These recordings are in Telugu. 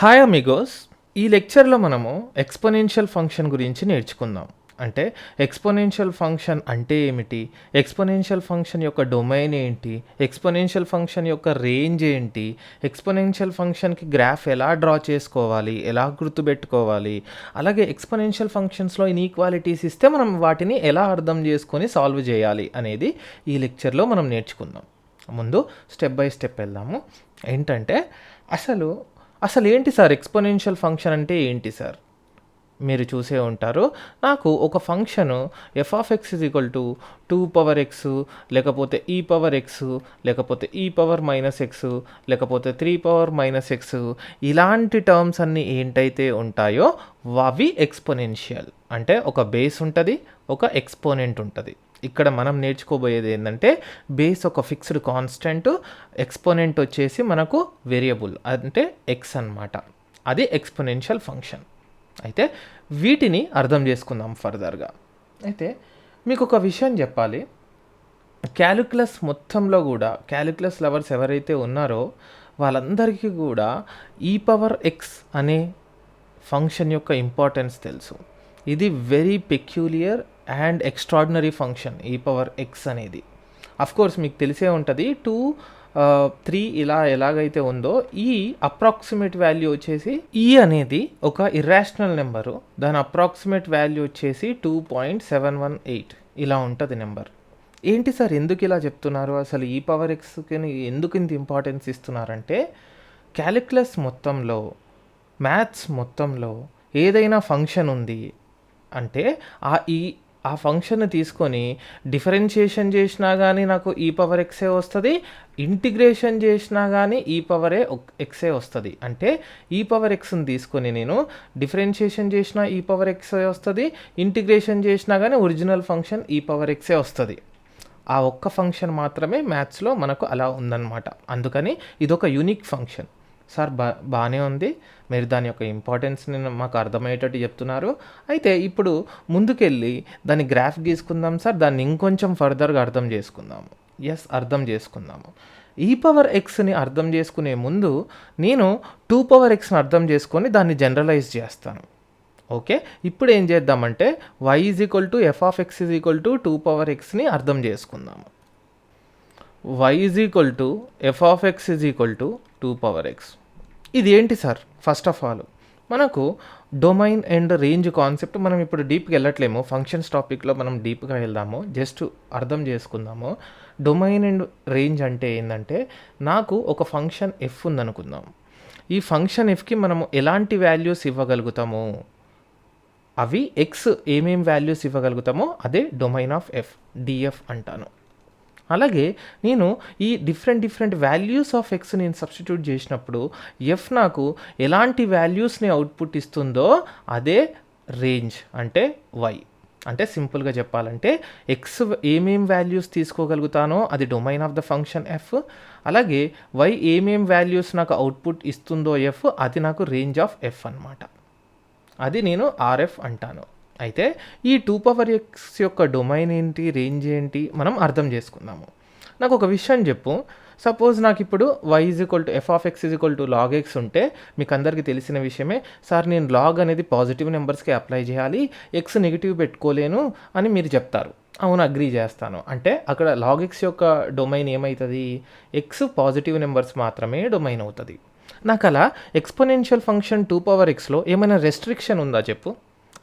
Hi Amigos. ఈ లెక్చర్లో మనము ఎక్స్పోనెన్షియల్ ఫంక్షన్ గురించి నేర్చుకుందాం. అంటే ఎక్స్పోనెన్షియల్ ఫంక్షన్ అంటే ఏమిటి, ఎక్స్పోనెన్షియల్ ఫంక్షన్ యొక్క డొమైన్ ఏంటి, ఎక్స్పోనెన్షియల్ ఫంక్షన్ యొక్క రేంజ్ ఏంటి, ఎక్స్పోనెన్షియల్ ఫంక్షన్కి గ్రాఫ్ ఎలా డ్రా చేసుకోవాలి, ఎలా గుర్తుపెట్టుకోవాలి, అలాగే ఎక్స్పోనెన్షియల్ ఫంక్షన్స్లో ఇన్ఈక్వాలిటీస్ ఇస్తే మనం వాటిని ఎలా అర్థం చేసుకొని సాల్వ్ చేయాలి అనేది ఈ లెక్చర్లో మనం నేర్చుకుందాం. ముందు స్టెప్ బై స్టెప్ వెళ్దాము. ఏంటంటే అసలు ఏంటి సార్ ఎక్స్పోనెన్షియల్ ఫంక్షన్ అంటే ఏంటి సార్? మీరు చూసే ఉంటారు. నాకు ఒక function F of X is equal to 2x, లేకపోతే e⁻x, లేకపోతే e⁻−x, లేకపోతే 3⁻−x, ఇలాంటి టర్మ్స్ అన్నీ ఏంటైతే ఉంటాయో అవి ఎక్స్పోనెన్షియల్. అంటే ఒక బేస్ ఉంటుంది, ఒక ఎక్స్పోనెంట్ ఉంటుంది. ఇక్కడ మనం నేర్చుకోబోయేది ఏంటంటే బేస్ ఒక ఫిక్స్డ్ కాన్స్టెంట్, ఎక్స్పోనెంట్ వచ్చేసి మనకు వేరియబుల్ అంటే ఎక్స్ అన్నమాట. అది ఎక్స్పోనెన్షియల్ ఫంక్షన్. అయితే వీటిని అర్థం చేసుకుందాం ఫర్దర్గా. అయితే మీకు ఒక విషయం చెప్పాలి. క్యాలిక్యులస్ మొత్తంలో కూడా క్యాలిక్యులస్ లవర్స్ ఎవరైతే ఉన్నారో వాళ్ళందరికీ కూడా e⁻x అనే ఫంక్షన్ యొక్క ఇంపార్టెన్స్ తెలుసు. ఇది very peculiar and extraordinary function e⁻x అనేది. అఫ్కోర్స్ మీకు తెలిసే ఉంటుంది 2, 3 ఇలా ఎలాగైతే ఉందో ఈ అప్రాక్సిమేట్ వాల్యూ వచ్చేసి ఈ అనేది ఒక ఇర్రాషనల్ నెంబరు, దాని అప్రాక్సిమేట్ వాల్యూ వచ్చేసి 2.718 ఇలా ఉంటుంది నెంబర్. ఏంటి సార్ ఎందుకు ఇలా చెప్తున్నారు, అసలు e⁻xకి ఎందుకు ఇంత ఇంపార్టెన్స్ ఇస్తున్నారంటే క్యాలిక్యులస్ మొత్తంలో, మ్యాథ్స్ మొత్తంలో ఏదైనా ఫంక్షన్ ఉంది అంటే ఆ ఫంక్షన్ని తీసుకొని డిఫరెన్షియేషన్ చేసినా కానీ నాకు e⁻xే వస్తుంది, ఇంటిగ్రేషన్ చేసినా కానీ e⁻xే వస్తుంది. అంటే e⁻xని తీసుకొని నేను డిఫరెన్షియేషన్ చేసినా e⁻xే వస్తుంది, ఇంటిగ్రేషన్ చేసినా కానీ ఒరిజినల్ ఫంక్షన్ e⁻xే వస్తుంది. ఆ ఒక్క ఫంక్షన్ మాత్రమే మ్యాథ్స్లో మనకు అలా ఉందన్నమాట. అందుకని ఇదొక యూనిక్ ఫంక్షన్. సార్ బాగానే ఉంది, మీరు దాని యొక్క ఇంపార్టెన్స్ని మాకు అర్థమయ్యేటట్టు చెప్తున్నారు. అయితే ఇప్పుడు ముందుకెళ్ళి దాని గ్రాఫ్ గీసుకుందాం సార్, దాన్ని ఇంకొంచెం ఫర్దర్గా అర్థం చేసుకుందాము. అర్థం చేసుకుందాము. e⁻xని అర్థం చేసుకునే ముందు నేను 2⁻xని అర్థం చేసుకొని దాన్ని జనరలైజ్ చేస్తాను. ఓకే, ఇప్పుడు ఏం చేద్దామంటే y = f(x) = 2⁻xని అర్థం చేసుకుందాము. y = f(x) = 2⁻x. ఇది ఏంటి సార్? ఫస్ట్ ఆఫ్ ఆల్ మనకు డొమైన్ అండ్ రేంజ్ కాన్సెప్ట్ మనం ఇప్పుడు డీప్గా వెళ్ళట్లేము. ఫంక్షన్స్ టాపిక్లో మనం డీప్గా వెళ్దాము, జస్ట్ అర్థం చేసుకుందాము. డొమైన్ అండ్ రేంజ్ అంటే ఏంటంటే నాకు ఒక ఫంక్షన్ ఎఫ్ ఉందనుకుందాం. ఈ ఫంక్షన్ ఎఫ్కి మనము ఎలాంటి వాల్యూస్ ఇవ్వగలుగుతాము, అవి ఎక్స్ ఏమేం వాల్యూస్ ఇవ్వగలుగుతామో అదే డొమైన్ ఆఫ్ ఎఫ్, డిఎఫ్ అంటాను. అలాగే నేను ఈ డిఫరెంట్ వాల్యూస్ ఆఫ్ ఎక్స్ నేను సబ్స్టిట్యూట్ చేసినప్పుడు ఎఫ్ నాకు ఎలాంటి వాల్యూస్ని అవుట్పుట్ ఇస్తుందో అదే రేంజ్ అంటే వై. అంటే సింపుల్గా చెప్పాలంటే ఎక్స్ ఏమేం వాల్యూస్ తీసుకోగలుగుతానో అది domain of the function F, అలాగే వై ఏమేం వాల్యూస్ నాకు అవుట్పుట్ ఇస్తుందో ఎఫ్, అది నాకు రేంజ్ ఆఫ్ ఎఫ్ అన్నమాట. అది నేను ఆర్ఎఫ్ అంటాను. అయితే ఈ 2⁻x యొక్క డొమైన్ ఏంటి, రేంజ్ ఏంటి మనం అర్థం చేసుకుందాము. నాకు ఒక విషయం చెప్పు. సపోజ్ నాకు ఇప్పుడు y = f(x) = log x ఉంటే మీకు అందరికీ తెలిసిన విషయమే. సార్ నేను లాగ్ అనేది పాజిటివ్ నెంబర్స్కి అప్లై చేయాలి, ఎక్స్ నెగిటివ్ పెట్టుకోలేను అని మీరు చెప్తారు. అవును, అగ్రీ చేస్తాను. అంటే అక్కడ log x యొక్క డొమైన్ ఏమవుతుంది, ఎక్స్ పాజిటివ్ నెంబర్స్ మాత్రమే డొమైన్ అవుతుంది. నాకు అలా ఎక్స్పోనెన్షియల్ ఫంక్షన్ 2⁻xలో ఏమైనా రెస్ట్రిక్షన్ ఉందా చెప్పు?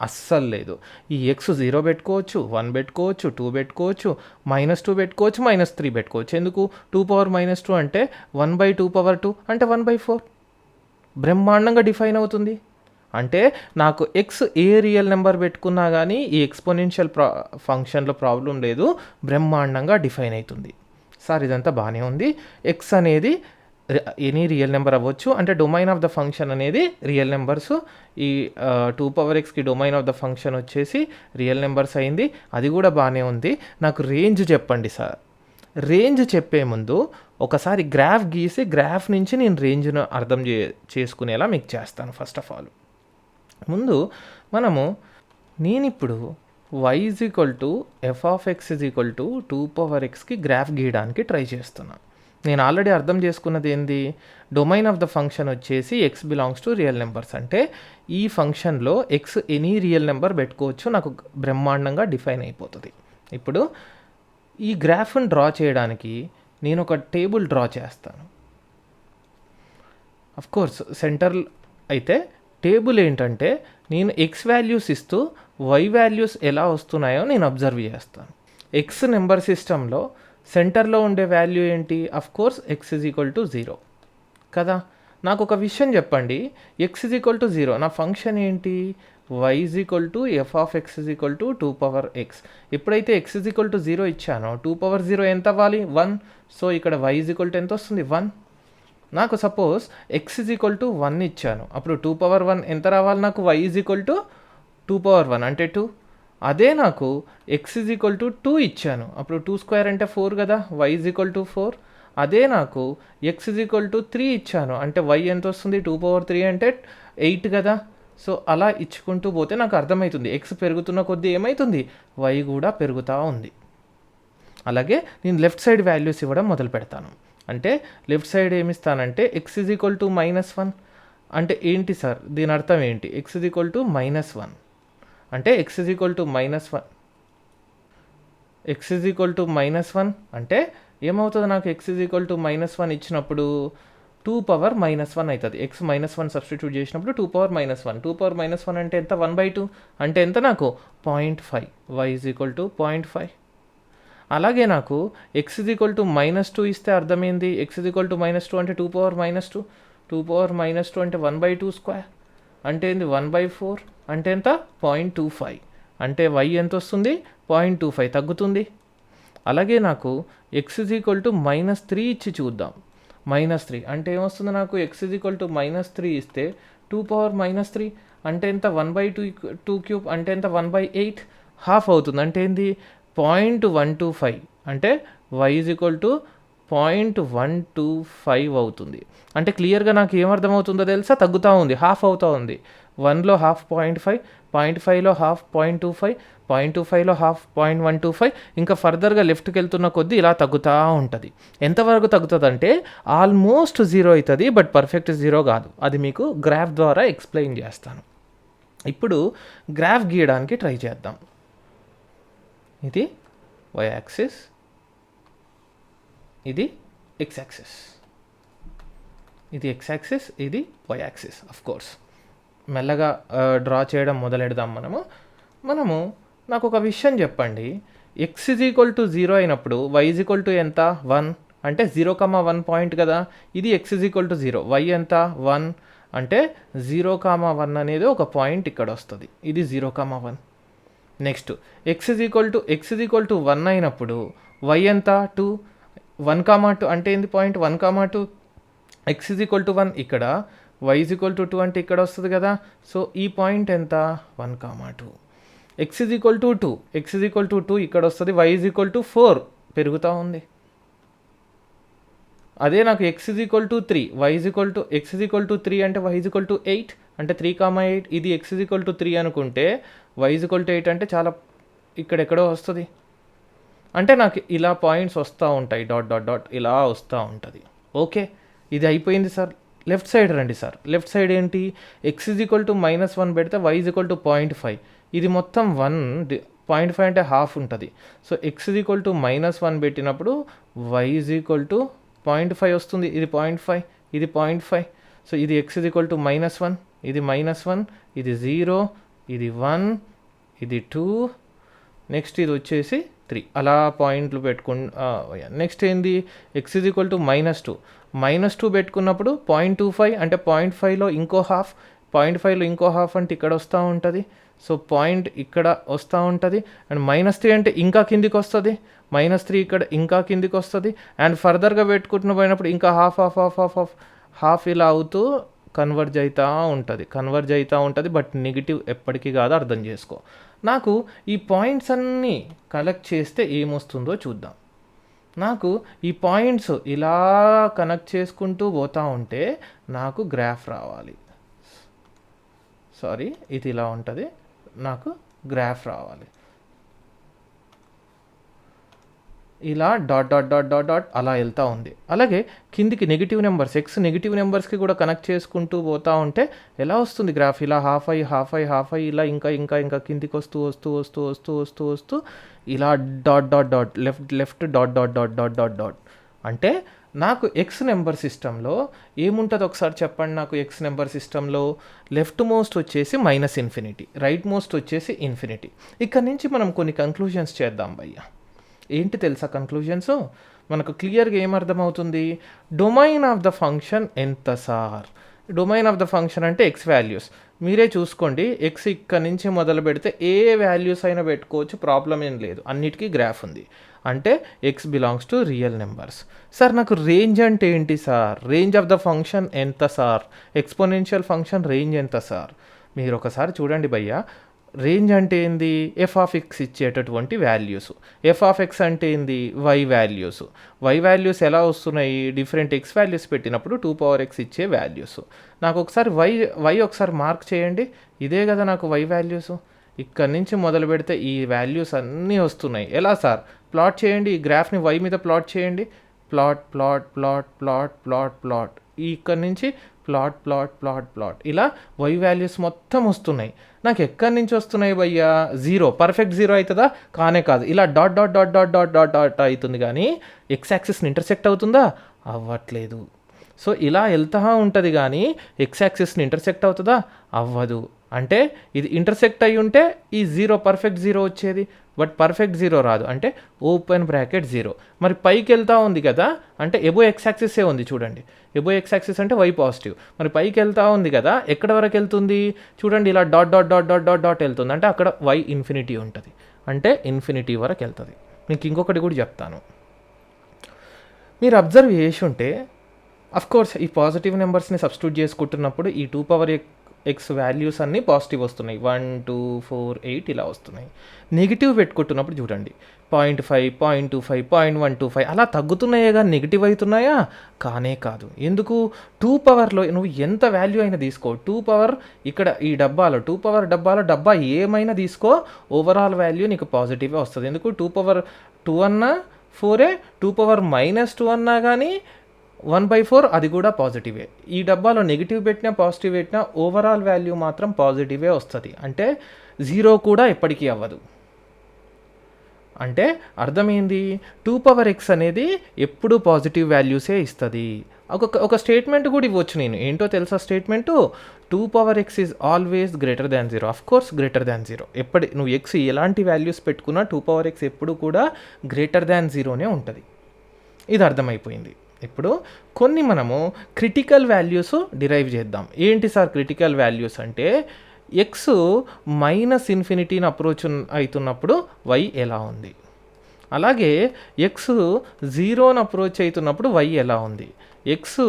అస్సలు లేదు. ఈ ఎక్స్ 0 పెట్టుకోవచ్చు, 1 పెట్టుకోవచ్చు, 2 పెట్టుకోవచ్చు, -2 పెట్టుకోవచ్చు, -3 పెట్టుకోవచ్చు. ఎందుకు? 2⁻−2 అంటే 1/2 అంటే 1/4 బ్రహ్మాండంగా డిఫైన్ అవుతుంది. అంటే నాకు ఎక్స్ ఏ రియల్ నెంబర్ పెట్టుకున్నా కానీ ఈ ఎక్స్పోనెన్షియల్ ఫంక్షన్లో ప్రాబ్లం లేదు, బ్రహ్మాండంగా డిఫైన్ అవుతుంది. సార్ ఇదంతా బాగానే ఉంది, ఎక్స్ అనేది ఎనీ రియల్ నెంబర్ అవ్వచ్చు, అంటే డొమైన్ ఆఫ్ ద ఫంక్షన్ అనేది రియల్ నెంబర్స్. ఈ 2⁻xకి డొమైన్ ఆఫ్ ద ఫంక్షన్ వచ్చేసి రియల్ నెంబర్స్ అయింది, అది కూడా బాగానే ఉంది. నాకు రేంజ్ చెప్పండి సార్. రేంజ్ చెప్పే ముందు ఒకసారి గ్రాఫ్ గీసి గ్రాఫ్ నుంచి నేను రేంజ్ను అర్థం చేసుకునేలా మీకు చేస్తాను. ఫస్ట్ ఆఫ్ ఆల్ ముందు నేను ఇప్పుడు y = f(x) = 2⁻xకి గ్రాఫ్ గీయడానికి ట్రై చేస్తున్నాను. నేను ఆల్రెడీ అర్థం చేసుకున్నది ఏంది, డొమైన్ ఆఫ్ ద ఫంక్షన్ వచ్చేసి X belongs to real numbers. అంటే ఈ ఫంక్షన్లో ఎక్స్ ఎనీ రియల్ నెంబర్ పెట్టుకోవచ్చు, నాకు బ్రహ్మాండంగా డిఫైన్ అయిపోతుంది. ఇప్పుడు ఈ గ్రాఫ్ని డ్రా చేయడానికి నేను ఒక టేబుల్ డ్రా చేస్తాను. కోర్స్ సెంటర్ అయితే టేబుల్ ఏంటంటే నేను ఎక్స్ వాల్యూస్ ఇస్తూ వై వాల్యూస్ ఎలా వస్తున్నాయో నేను అబ్జర్వ్ చేస్తాను. ఎక్స్ నెంబర్ సిస్టంలో సెంటర్లో ఉండే వాల్యూ ఏంటి, course X is equal to 0 కదా. నాకు ఒక విషయం చెప్పండి, ఎక్స్ ఈజ్ ఈక్వల్ టు 0 నా ఫంక్షన్ ఏంటి, y is equal to F of X is equal to 2x. ఎప్పుడైతే ఎక్స్ ఈజ్ ఈక్వల్ టు 0 ఇచ్చానో 2/0 ఎంత అవ్వాలి, 1. సో ఇక్కడ y ఈజ్ ఈక్వల్ టు ఎంత వస్తుంది, 1. నాకు suppose X is equal to 1 ఇచ్చాను, అప్పుడు 2/1 ఎంత రావాలి నాకు, y ఈజ్ ఈక్వల్ టు 2/1 అంటే 2. అదే నాకు ఎక్స్ ఈజ్ ఈక్వల్ టు 2 ఇచ్చాను, అప్పుడు 2² అంటే 4 కదా, y ఈజ్ ఈక్వల్ టు 4. అదే నాకు ఎక్స్ ఈజ్ ఈక్వల్ టు 3 ఇచ్చాను, అంటే y ఎంత వస్తుంది, 2/3 అంటే 8 కదా. సో అలా ఇచ్చుకుంటూ పోతే నాకు అర్థమవుతుంది ఎక్స్ పెరుగుతున్న కొద్దీ ఏమవుతుంది, y కూడా పెరుగుతూ ఉంది. అలాగే నేను లెఫ్ట్ సైడ్ వాల్యూస్ ఇవ్వడం మొదలు పెడతాను. అంటే లెఫ్ట్ సైడ్ ఏమిస్తానంటే ఎక్స్ ఈజ్ ఈక్వల్ టు -1 అంటే ఏంటి సార్, దీని అర్థం ఏంటి, ఎక్స్ ఈజ్ ఈక్వల్ టు -1 అంటే X is equal to -1, X is equal to -1 అంటే ఏమవుతుంది నాకు, ఎక్స్ ఈజ్ ఈక్వల్ టు -1 ఇచ్చినప్పుడు 2/-1 అవుతుంది. ఎక్స్ -1 సబ్స్టిట్యూట్ చేసినప్పుడు 2/-1, 2/-1 అంటే ఎంత, 1/2 అంటే ఎంత నాకు 0.5, y ఈజ్ ఈక్వల్ టు 0.5. అలాగే నాకు ఎక్స్ ఈజ్ ఈక్వల్ టు -2 ఇస్తే అర్థమైంది, ఎక్స్ ఈజ్ ఈక్వల్ టు -2 అంటే 2/-2, 2/-2 అంటే 1/2² అంటే ఏంది 1/4 అంటే ఎంత 0.25 అంటే y ఎంత వస్తుంది 0.25 తగ్గుతుంది. అలాగే నాకు ఎక్స్ ఈజ్ ఈక్వల్ టు -3 ఇచ్చి చూద్దాం, -3 అంటే ఏమొస్తుంది నాకు, ఎక్స్ ఈజ్ ఈక్వల్ టు -3 ఇస్తే 2/-3 అంటే ఎంత 1/2³ అంటే ఎంత 1/8 హాఫ్ అవుతుంది అంటే ఏంది 0.125 అంటే y ఈజ్ ఈక్వల్ టు 0.125 అవుతుంది. అంటే క్లియర్గా నాకు ఏమర్థమవుతుందో తెలుసా, తగ్గుతూ ఉంది, హాఫ్ అవుతూ ఉంది. 1లో హాఫ్ 0.5, 0.5లో హాఫ్ 0.25, 0.25లో హాఫ్ 0.125, ఇంకా ఫర్దర్గా లెఫ్ట్కి వెళ్తున్న కొద్దీ ఇలా తగ్గుతూ ఉంటుంది. ఎంతవరకు తగ్గుతుంది అంటే ఆల్మోస్ట్ 0 అవుతుంది, బట్ పర్ఫెక్ట్ 0 కాదు. అది మీకు గ్రాఫ్ ద్వారా ఎక్స్ప్లెయిన్ చేస్తాను. ఇప్పుడు గ్రాఫ్ గీయడానికి ట్రై చేద్దాం. ఇది y యాక్సిస్, ఇది x యాక్సిస్, ఇది x యాక్సిస్, ఇది y యాక్సిస్. కోర్స్ మెల్లగా డ్రా చేయడం మొదలెడదాం. మనము నాకు ఒక విషయం చెప్పండి, x ఈజ్ ఈక్వల్ టు 0 అయినప్పుడు y ఈజ్ ఈక్వల్ టు ఎంత 1 అంటే 0,1 పాయింట్ కదా. ఇది x is equal to 0, y ఎంత 1 అంటే 0,1 అనేది ఒక పాయింట్ ఇక్కడ వస్తుంది, ఇది 0,1. Next X is equal to 1 అయినప్పుడు y ఎంత 2, 1,2 అంటే ఏంది point 1,2, X is equal to 1 ఇక్కడ, y ఈజ్ ఈక్వల్ టు 2 అంటే ఇక్కడ వస్తుంది కదా. సో ఈ పాయింట్ ఎంత 1,2. X is equal to 2, X is equal to 2 ఇక్కడ వస్తుంది, y ఈజ్ ఈక్వల్ టు 4 పెరుగుతూ ఉంది. అదే నాకు X is equal to 3, X is equal to 3 అంటే y ఈజ్ ఈక్వల్ టు 8 అంటే 3,8. ఇది ఎక్స్ ఈజ్ ఈక్వల్ టు 3 అనుకుంటే y ఈజ్ ఈక్వల్ టు 8 అంటే చాలా ఇక్కడెక్కడో వస్తుంది. అంటే నాకు ఇలా పాయింట్స్ వస్తూ ఉంటాయి, డాట్ డాట్ డాట్ ఇలా వస్తూ ఉంటుంది. ఓకే, ఇది అయిపోయింది సార్. లెఫ్ట్ సైడ్ రండి సార్. లెఫ్ట్ సైడ్ ఏంటి, ఎక్స్ ఈజ్ ఈక్వల్ టు -1 పెడితే y ఈజ్ ఈక్వల్ టు 0.5, ఇది మొత్తం 1, 0.5 అంటే హాఫ్ ఉంటుంది. So X is equal to -1 పెట్టినప్పుడు y ఈజ్ ఈక్వల్ టు 0.5 వస్తుంది, ఇది 0.5, ఇది 0.5. సో ఇది ఎక్స్ ఈజ్ ఈక్వల్ టు -1, ఇది -1, ఇది 0, ఇది 1, ఇది 2, నెక్స్ట్ ఇది వచ్చేసి 3, అలా పాయింట్లు నెక్స్ట్ ఏంది ఎక్స్ ఈజ్ ఈక్వల్ టు -2 పెట్టుకున్నప్పుడు 0.25 అంటే 0.5లో ఇంకో హాఫ్, 0.5లో ఇంకో హాఫ్ అంటే ఇక్కడ వస్తూ ఉంటుంది. సో పాయింట్ ఇక్కడ వస్తూ ఉంటుంది. అండ్ -3 అంటే ఇంకా కిందికి వస్తుంది, -3 ఇక్కడ ఇంకా కిందికి వస్తుంది. అండ్ ఫర్దర్గా పెట్టుకుంటున్న పోయినప్పుడు ఇంకా హాఫ్ ఇలా అవుతూ కన్వర్జ్ అవుతూ ఉంటుంది. బట్ నెగిటివ్ ఎప్పటికీ కాదు, అర్థం చేసుకో. నాకు ఈ పాయింట్స్ అన్నీ కలెక్ట్ చేస్తే ఏమొస్తుందో చూద్దాం. నాకు ఈ పాయింట్స్ ఇలా కనెక్ట్ చేసుకుంటూ పోతూ ఉంటే నాకు గ్రాఫ్ రావాలి. సారీ, ఇది ఇలా ఉంటుంది, నాకు గ్రాఫ్ రావాలి. ఇలా dot dot dot dot dot అలా వెళ్తూ ఉంది. అలాగే కిందికి నెగిటివ్ నెంబర్స్, ఎక్స్ నెగిటివ్ నెంబర్స్కి కూడా కనెక్ట్ చేసుకుంటూ పోతూ ఉంటే ఎలా వస్తుంది గ్రాఫ్? ఇలా హాఫ్ అయ్యి ఇలా ఇంకా ఇంకా ఇంకా కిందికి వస్తూ వస్తూ వస్తూ వస్తూ వస్తూ వస్తూ ఇలా dot dot dot left dot dot dot dot dot dot. అంటే నాకు ఎక్స్ నెంబర్ సిస్టంలో ఏముంటుంది ఒకసారి చెప్పండి నాకు. ఎక్స్ నెంబర్ సిస్టంలో లెఫ్ట్ మోస్ట్ వచ్చేసి -∞, రైట్ మోస్ట్ వచ్చేసి ∞. ఇక్కడ నుంచి మనం కొన్ని కంక్లూజన్స్ చేద్దాం భయ్య. ఏంటి తెలుసా కంక్లూజన్స్? మనకు క్లియర్గా ఏమర్థమవుతుంది? డొమైన్ ఆఫ్ ద ఫంక్షన్ ఎంత sir? Domain of the function అంటే ఎక్స్ వాల్యూస్. మీరే చూసుకోండి, ఎక్స్ ఇక్కడ నుంచి మొదలు పెడితే ఏ వాల్యూస్ అయినా పెట్టుకోవచ్చు, ప్రాబ్లం ఏం లేదు, అన్నిటికీ గ్రాఫ్ ఉంది. అంటే X belongs to real numbers. Sir నాకు రేంజ్ అంటే ఏంటి sir? Range of the function ఎంత సార్? ఎక్స్పోనెన్షియల్ ఫంక్షన్ రేంజ్ ఎంత సార్? మీరు ఒకసారి చూడండి భయ్య, రేంజ్ అంటే ఏంది? ఎఫ్ ఆఫ్ ఎక్స్ ఇచ్చేటటువంటి వాల్యూస్. ఎఫ్ ఆఫ్ ఎక్స్ అంటే ఏంది? Why values. వై వాల్యూస్ ఎలా వస్తున్నాయి? డిఫరెంట్ ఎక్స్ వాల్యూస్ పెట్టినప్పుడు 2x ఇచ్చే వాల్యూస్. నాకు ఒకసారి వై ఒకసారి మార్క్ చేయండి. ఇదే కదా నాకు వై వాల్యూస్. ఇక్కడ నుంచి మొదలు పెడితే ఈ వాల్యూస్ అన్నీ వస్తున్నాయి. ఎలా సార్? ప్లాట్ చేయండి, ఈ గ్రాఫ్ని వై మీద ప్లాట్ చేయండి. Plot plot plot plot plot plot, ఇక్కడ నుంచి ప్లాట్ ప్లాట్ ప్లాట్ ప్లాట్, ఇలా వై వాల్యూస్ మొత్తం వస్తున్నాయి. నాకు ఎక్కడి నుంచి వస్తున్నాయి భయ్యా? జీరో. పర్ఫెక్ట్ జీరో అవుతుందా? కానే కాదు. ఇలా dot dot dot dot dot dot dot అవుతుంది, కానీ ఎక్స్ యాక్సిస్ని ఇంటర్సెక్ట్ అవుతుందా? అవ్వట్లేదు. సో ఇలా వెళ్తూ ఉంటుంది, కానీ ఎక్స్ యాక్సిస్ని ఇంటర్సెక్ట్ అవుతుందా? అవ్వదు. అంటే ఇది ఇంటర్సెక్ట్ అయి ఉంటే ఈ జీరో పర్ఫెక్ట్ జీరో వచ్చేది, బట్ పర్ఫెక్ట్ జీరో రాదు. అంటే ఓపెన్ బ్రాకెట్ జీరో. మరి పైకి వెళ్తూ ఉంది కదా, అంటే ఎబో ఎక్స్ యాక్సిసే ఉంది చూడండి. ఎబో ఎక్స్ యాక్సిస్ అంటే వై పాజిటివ్. మరి పైకి వెళ్తూ ఉంది కదా, ఎక్కడ వరకు వెళ్తుంది చూడండి, ఇలా dot dot dot dot dot dot వెళ్తుంది. అంటే అక్కడ వై ఇన్ఫినిటీ ఉంటుంది, అంటే ఇన్ఫినిటీ వరకు వెళ్తుంది. మీకు ఇంకొకటి కూడా చెప్తాను. మీరు అబ్జర్వ్ చేసి ఉంటే, అఫ్కోర్స్ ఈ పాజిటివ్ నెంబర్స్ని సబ్స్టిట్యూట్ చేసుకుంటున్నప్పుడు ఈ 2x వాల్యూస్ అన్నీ పాజిటివ్ వస్తున్నాయి. 1 2 4 8 ఇలా వస్తున్నాయి. నెగిటివ్ పెట్టుకుంటున్నప్పుడు చూడండి, 0.5 0.25 0.125 అలా తగ్గుతున్నాయే కానీ నెగిటివ్ అవుతున్నాయా? కానే కాదు. ఎందుకు? 2 పవర్లో నువ్వు ఎంత వాల్యూ అయినా తీసుకో, 2 పవర్ ఇక్కడ ఈ డబ్బాలో 2 పవర్ డబ్బా ఏమైనా తీసుకో, ఓవరాల్ వాల్యూ నీకు పాజిటివే వస్తుంది. ఎందుకు? 2 పవర్ 2 అన్నా 4ఏ, 2 పవర్ -2 అన్నా కానీ 1/4 అది కూడా పాజిటివే. ఈ డబ్బాలో నెగిటివ్ పెట్టినా పాజిటివ్ పెట్టినా ఓవరాల్ వాల్యూ మాత్రం పాజిటివే వస్తుంది. అంటే జీరో కూడా ఎప్పటికీ అవ్వదు. అంటే అర్థమైంది? 2x అనేది ఎప్పుడు పాజిటివ్ వాల్యూసే ఇస్తుంది. ఒక స్టేట్మెంట్ కూడా ఇవ్వచ్చు నేను. ఏంటో తెలుసా statement? 2x is always greater than 0. Of course greater than 0. నువ్వు ఎక్స్ ఎలాంటి వాల్యూస్ పెట్టుకున్నా 2x ఎప్పుడు కూడా గ్రేటర్ దాన్ 0నే ఉంటుంది. ఇది అర్థమైపోయింది. ఇప్పుడు కొన్ని మనము క్రిటికల్ వాల్యూస్ డిరైవ్ చేద్దాం. ఏంటి సార్ క్రిటికల్ వాల్యూస్ అంటే? ఎక్స్ -∞ అప్రోచ్ అవుతున్నప్పుడు వై ఎలా ఉంది, అలాగే ఎక్స్ 0ని అప్రోచ్ అవుతున్నప్పుడు వై ఎలా ఉంది, ఎక్స్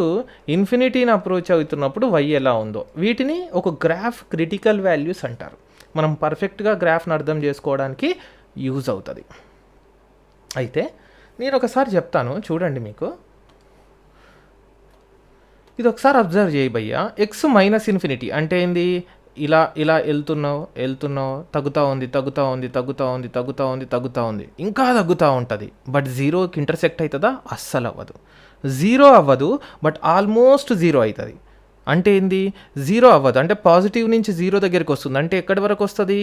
ఇన్ఫినిటీని అప్రోచ్ అవుతున్నప్పుడు వై ఎలా ఉందో, వీటిని ఒక గ్రాఫ్ క్రిటికల్ వాల్యూస్ అంటారు. మనం పర్ఫెక్ట్గా గ్రాఫ్ని అర్థం చేసుకోవడానికి యూజ్ అవుతుంది. అయితే నేను ఒకసారి చెప్తాను చూడండి. మీకు ఇది ఒకసారి అబ్జర్వ్ చేయి భయ్య. ఎక్స్ -∞ అంటే ఏంది? ఇలా వెళ్తున్నావు తగ్గుతూ ఉంది, ఇంకా తగ్గుతూ ఉంటుంది. బట్ జీరోకి ఇంటర్సెక్ట్ అవుతుందా? అస్సలు అవ్వదు. జీరో అవ్వదు, బట్ ఆల్మోస్ట్ జీరో అవుతుంది. అంటే ఏంది? జీరో అవ్వదు అంటే పాజిటివ్ నుంచి జీరో దగ్గరికి వస్తుంది. అంటే ఎక్కడి వరకు వస్తుంది?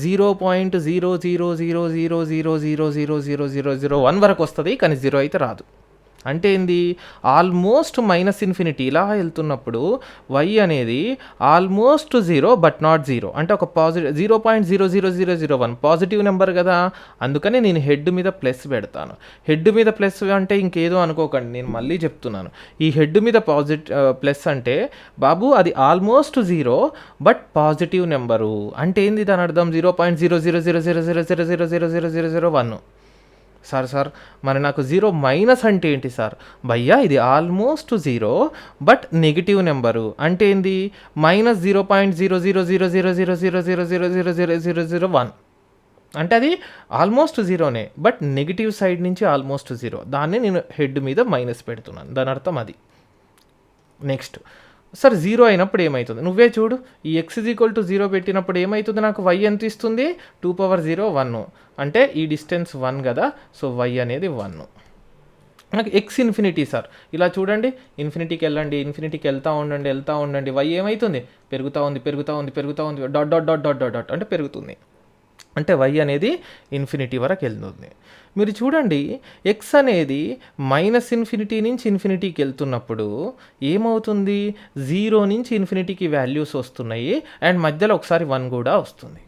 0.00000000001 వరకు వస్తుంది, కానీ జీరో అయితే రాదు. అంటే ఏంది? ఆల్మోస్ట్ -∞ ఇలా వెళ్తున్నప్పుడు వై అనేది ఆల్మోస్ట్ 0 బట్ నాట్ 0. అంటే ఒక పాజిటివ్ 0.00001 పాజిటివ్ నెంబర్ కదా, అందుకని నేను హెడ్ మీద ప్లస్ పెడతాను. హెడ్ మీద ప్లస్ అంటే ఇంకేదో అనుకోకండి, నేను మళ్ళీ చెప్తున్నాను. ఈ హెడ్ మీద ప్లస్ అంటే బాబు అది ఆల్మోస్ట్ 0 బట్ పాజిటివ్ నెంబరు. అంటే ఏంది దాని అర్థం? 0.00000000001. సార్ మరి నాకు 0 మైనస్ అంటే ఏంటి సార్? భయ్యా ఇది ఆల్మోస్ట్ 0 బట్ నెగిటివ్ నెంబరు. అంటే ఏంది? -0.0000000000001. అంటే అది ఆల్మోస్ట్ 0నే, బట్ నెగిటివ్ సైడ్ నుంచి ఆల్మోస్ట్ 0. దాన్ని నేను హెడ్ మీద మైనస్ పెడుతున్నాను, దాని అర్థం అది. నెక్స్ట్ సార్ జీరో అయినప్పుడు ఏమవుతుంది నువ్వే చూడు. ఈ X is equal to zero పెట్టినప్పుడు ఏమవుతుంది, నాకు వై ఎంత ఇస్తుంది, 2^0 1. అంటే ఈ డిస్టెన్స్ 1 కదా, సో వై అనేది 1. నాకు ఎక్స్ ఇన్ఫినిటీ సార్, ఇలా చూడండి, ఇన్ఫినిటీకి వెళ్ళండి, ఇన్ఫినిటీకి వెళ్తూ ఉండండి, వై ఏమవుతుంది, పెరుగుతూ ఉంది, dot dot dot dot dot dot అంటే పెరుగుతుంది. అంటే వై అనేది ఇన్ఫినిటీ వరకు వెళ్తుంది. మీరు చూడండి, ఎక్స్ అనేది -ఇన్ఫినిటీ నుంచి ఇన్ఫినిటీకి వెళ్తున్నప్పుడు ఏమవుతుంది, 0 నుంచి ఇన్ఫినిటీకి వాల్యూస్ వస్తున్నాయి అండ్ మధ్యలో ఒకసారి 1 కూడా వస్తుంది.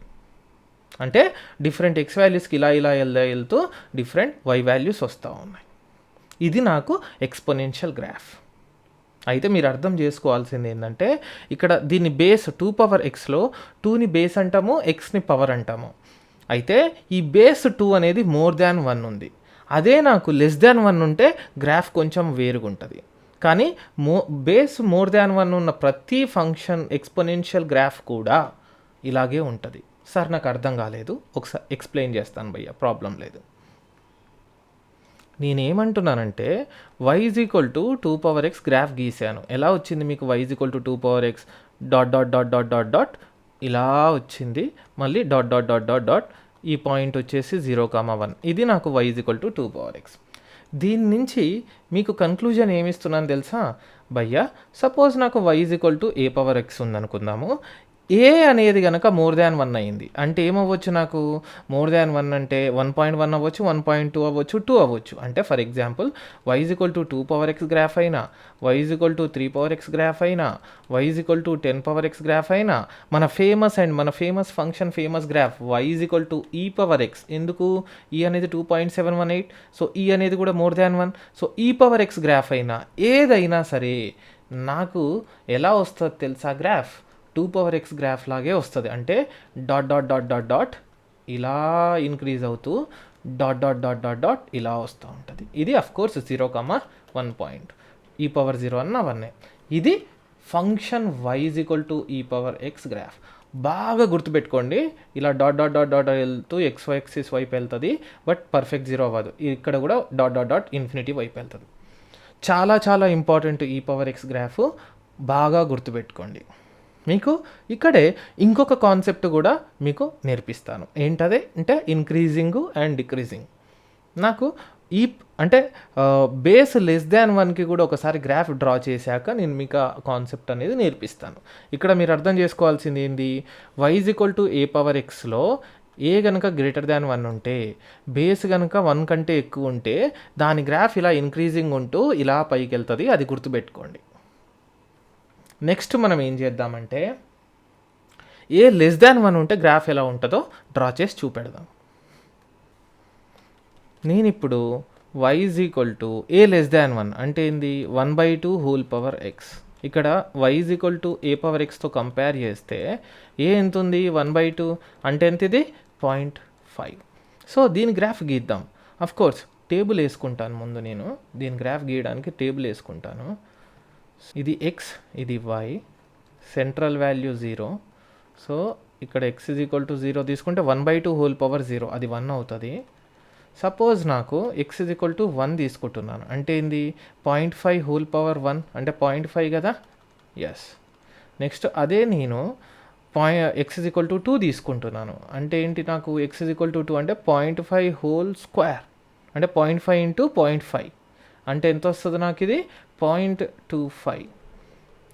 అంటే డిఫరెంట్ ఎక్స్ వాల్యూస్కి ఇలా వెళ్తూ డిఫరెంట్ వై వాల్యూస్ వస్తూ ఉన్నాయి. ఇది నాకు ఎక్స్పోనెన్షియల్ గ్రాఫ్. అయితే మీరు అర్థం చేసుకోవాల్సింది ఏంటంటే, ఇక్కడ దీన్ని బేస్ 2^xలో 2ని బేస్ అంటాము, ఎక్స్ని పవర్ అంటాము. అయితే ఈ బేస్ 2 అనేది (1) ఉంది. అదే నాకు (1) ఉంటే గ్రాఫ్ కొంచెం వేరుగా ఉంటుంది. కానీ బేస్ (1) ఉన్న ప్రతి ఫంక్షన్ ఎక్స్పోనెన్షియల్ గ్రాఫ్ కూడా ఇలాగే ఉంటుంది. సార్ నాకు అర్థం కాలేదు, ఒకసారి ఎక్స్ప్లెయిన్ చేస్తాను భయ్య, ప్రాబ్లం లేదు. నేనేమంటున్నానంటే y = 2^x గ్రాఫ్ గీసాను. ఎలా వచ్చింది మీకు y = 2^x dot dot dot dot dot dot ఇలా వచ్చింది, మళ్ళీ dot dot dot dot dot ఈ పాయింట్ వచ్చేసి 0,1. ఇది నాకు y = 2^x. దీని నుంచి మీకు కన్క్లూజన్ ఏమిస్తున్నాను తెలుసా భయ్యా, సపోజ్ నాకు y = a^x ఉందనుకుందాము. ఏ అనేది కనుక (1) అయింది అంటే ఏమవ్వచ్చు, నాకు (1) అంటే 1.1 అవ్వచ్చు, 1.2 అవ్వచ్చు, 2 అవ్వచ్చు. అంటే for example y = 2^x graph అయినా, y = 3^x గ్రాఫ్ అయినా, y = 10^x గ్రాఫ్ అయినా, మన famous function famous graph y = e^x. ఎందుకు, ఈ అనేది 2.718, సో ఈ అనేది కూడా (1). సో e^x గ్రాఫ్ అయినా ఏదైనా సరే నాకు ఎలా వస్తుంది తెలుసా, గ్రాఫ్ 2^x గ్రాఫ్ లాగే వస్తుంది. అంటే dot dot dot dot dot ఇలా ఇంక్రీజ్ అవుతూ dot dot dot dot dot ఇలా వస్తూ ఉంటుంది. ఇది అఫ్కోర్స్ 0,1 పాయింట్, e^0 అన్న 1. ఇది ఫంక్షన్ y = e^x గ్రాఫ్. బాగా గుర్తుపెట్టుకోండి, ఇలా డాట్ డాట్ డాట్ డాట్ వెళ్తూ XY యాక్సిస్ వైపు వెళ్తుంది, బట్ పర్ఫెక్ట్ 0 అవ్వదు. ఇక్కడ కూడా డాట్ డాట్ డాట్ ఇన్ఫినిటీ వైపు వెళ్తుంది. చాలా చాలా ఇంపార్టెంట్ e^x గ్రాఫ్, బాగా గుర్తుపెట్టుకోండి. మీకు ఇక్కడే ఇంకొక కాన్సెప్ట్ కూడా మీకు నేర్పిస్తాను. ఏంటదే అంటే ఇంక్రీజింగ్ అండ్ డిక్రీజింగ్. నాకు ఈ అంటే బేస్ (1)కి కూడా ఒకసారి గ్రాఫ్ డ్రా చేశాక నేను మీకు ఆ కాన్సెప్ట్ అనేది నేర్పిస్తాను. ఇక్కడ మీరు అర్థం చేసుకోవాల్సింది ఏంది, y = a^xలో ఏ కనుక (1) ఉంటే, బేస్ కనుక 1 కంటే ఎక్కువ ఉంటే దాని గ్రాఫ్ ఇలా ఇంక్రీజింగ్ ఉంటూ ఇలా పైకి వెళ్తుంది. అది గుర్తుపెట్టుకోండి. నెక్స్ట్ మనం ఏం చేద్దామంటే, ఏ (1) ఉంటే గ్రాఫ్ ఎలా ఉంటుందో డ్రా చేసి చూపెడదాం. నేను ఇప్పుడు y = a (1) అంటే ఏంది, 1/2^x. ఇక్కడ y = a^xతో కంపేర్ చేస్తే ఏ ఎంత ఉంది, 1/2 అంటే ఎంత, ఇది 0.5. సో దీని గ్రాఫ్ గీద్దాం. అఫ్కోర్స్ టేబుల్ వేసుకుంటాను ముందు, నేను దీని గ్రాఫ్ గీయడానికి టేబుల్ వేసుకుంటాను. ఇది x, ఇది y, సెంట్రల్ వాల్యూ 0. సో ఇక్కడ x = 0 తీసుకుంటే 1/2^0 అది 1 అవుతుంది. సపోజ్ నాకు x = 1 తీసుకుంటున్నాను అంటే ఏంది, 0.5^1 అంటే 0.5 కదా, ఎస్. నెక్స్ట్ అదే నేను x = 2 తీసుకుంటున్నాను అంటే ఏంటి, నాకు x = 2 అంటే 0.5² అంటే 0.5 × 0.5 అంటే ఎంత వస్తుంది నాకు, ఇది 0.25.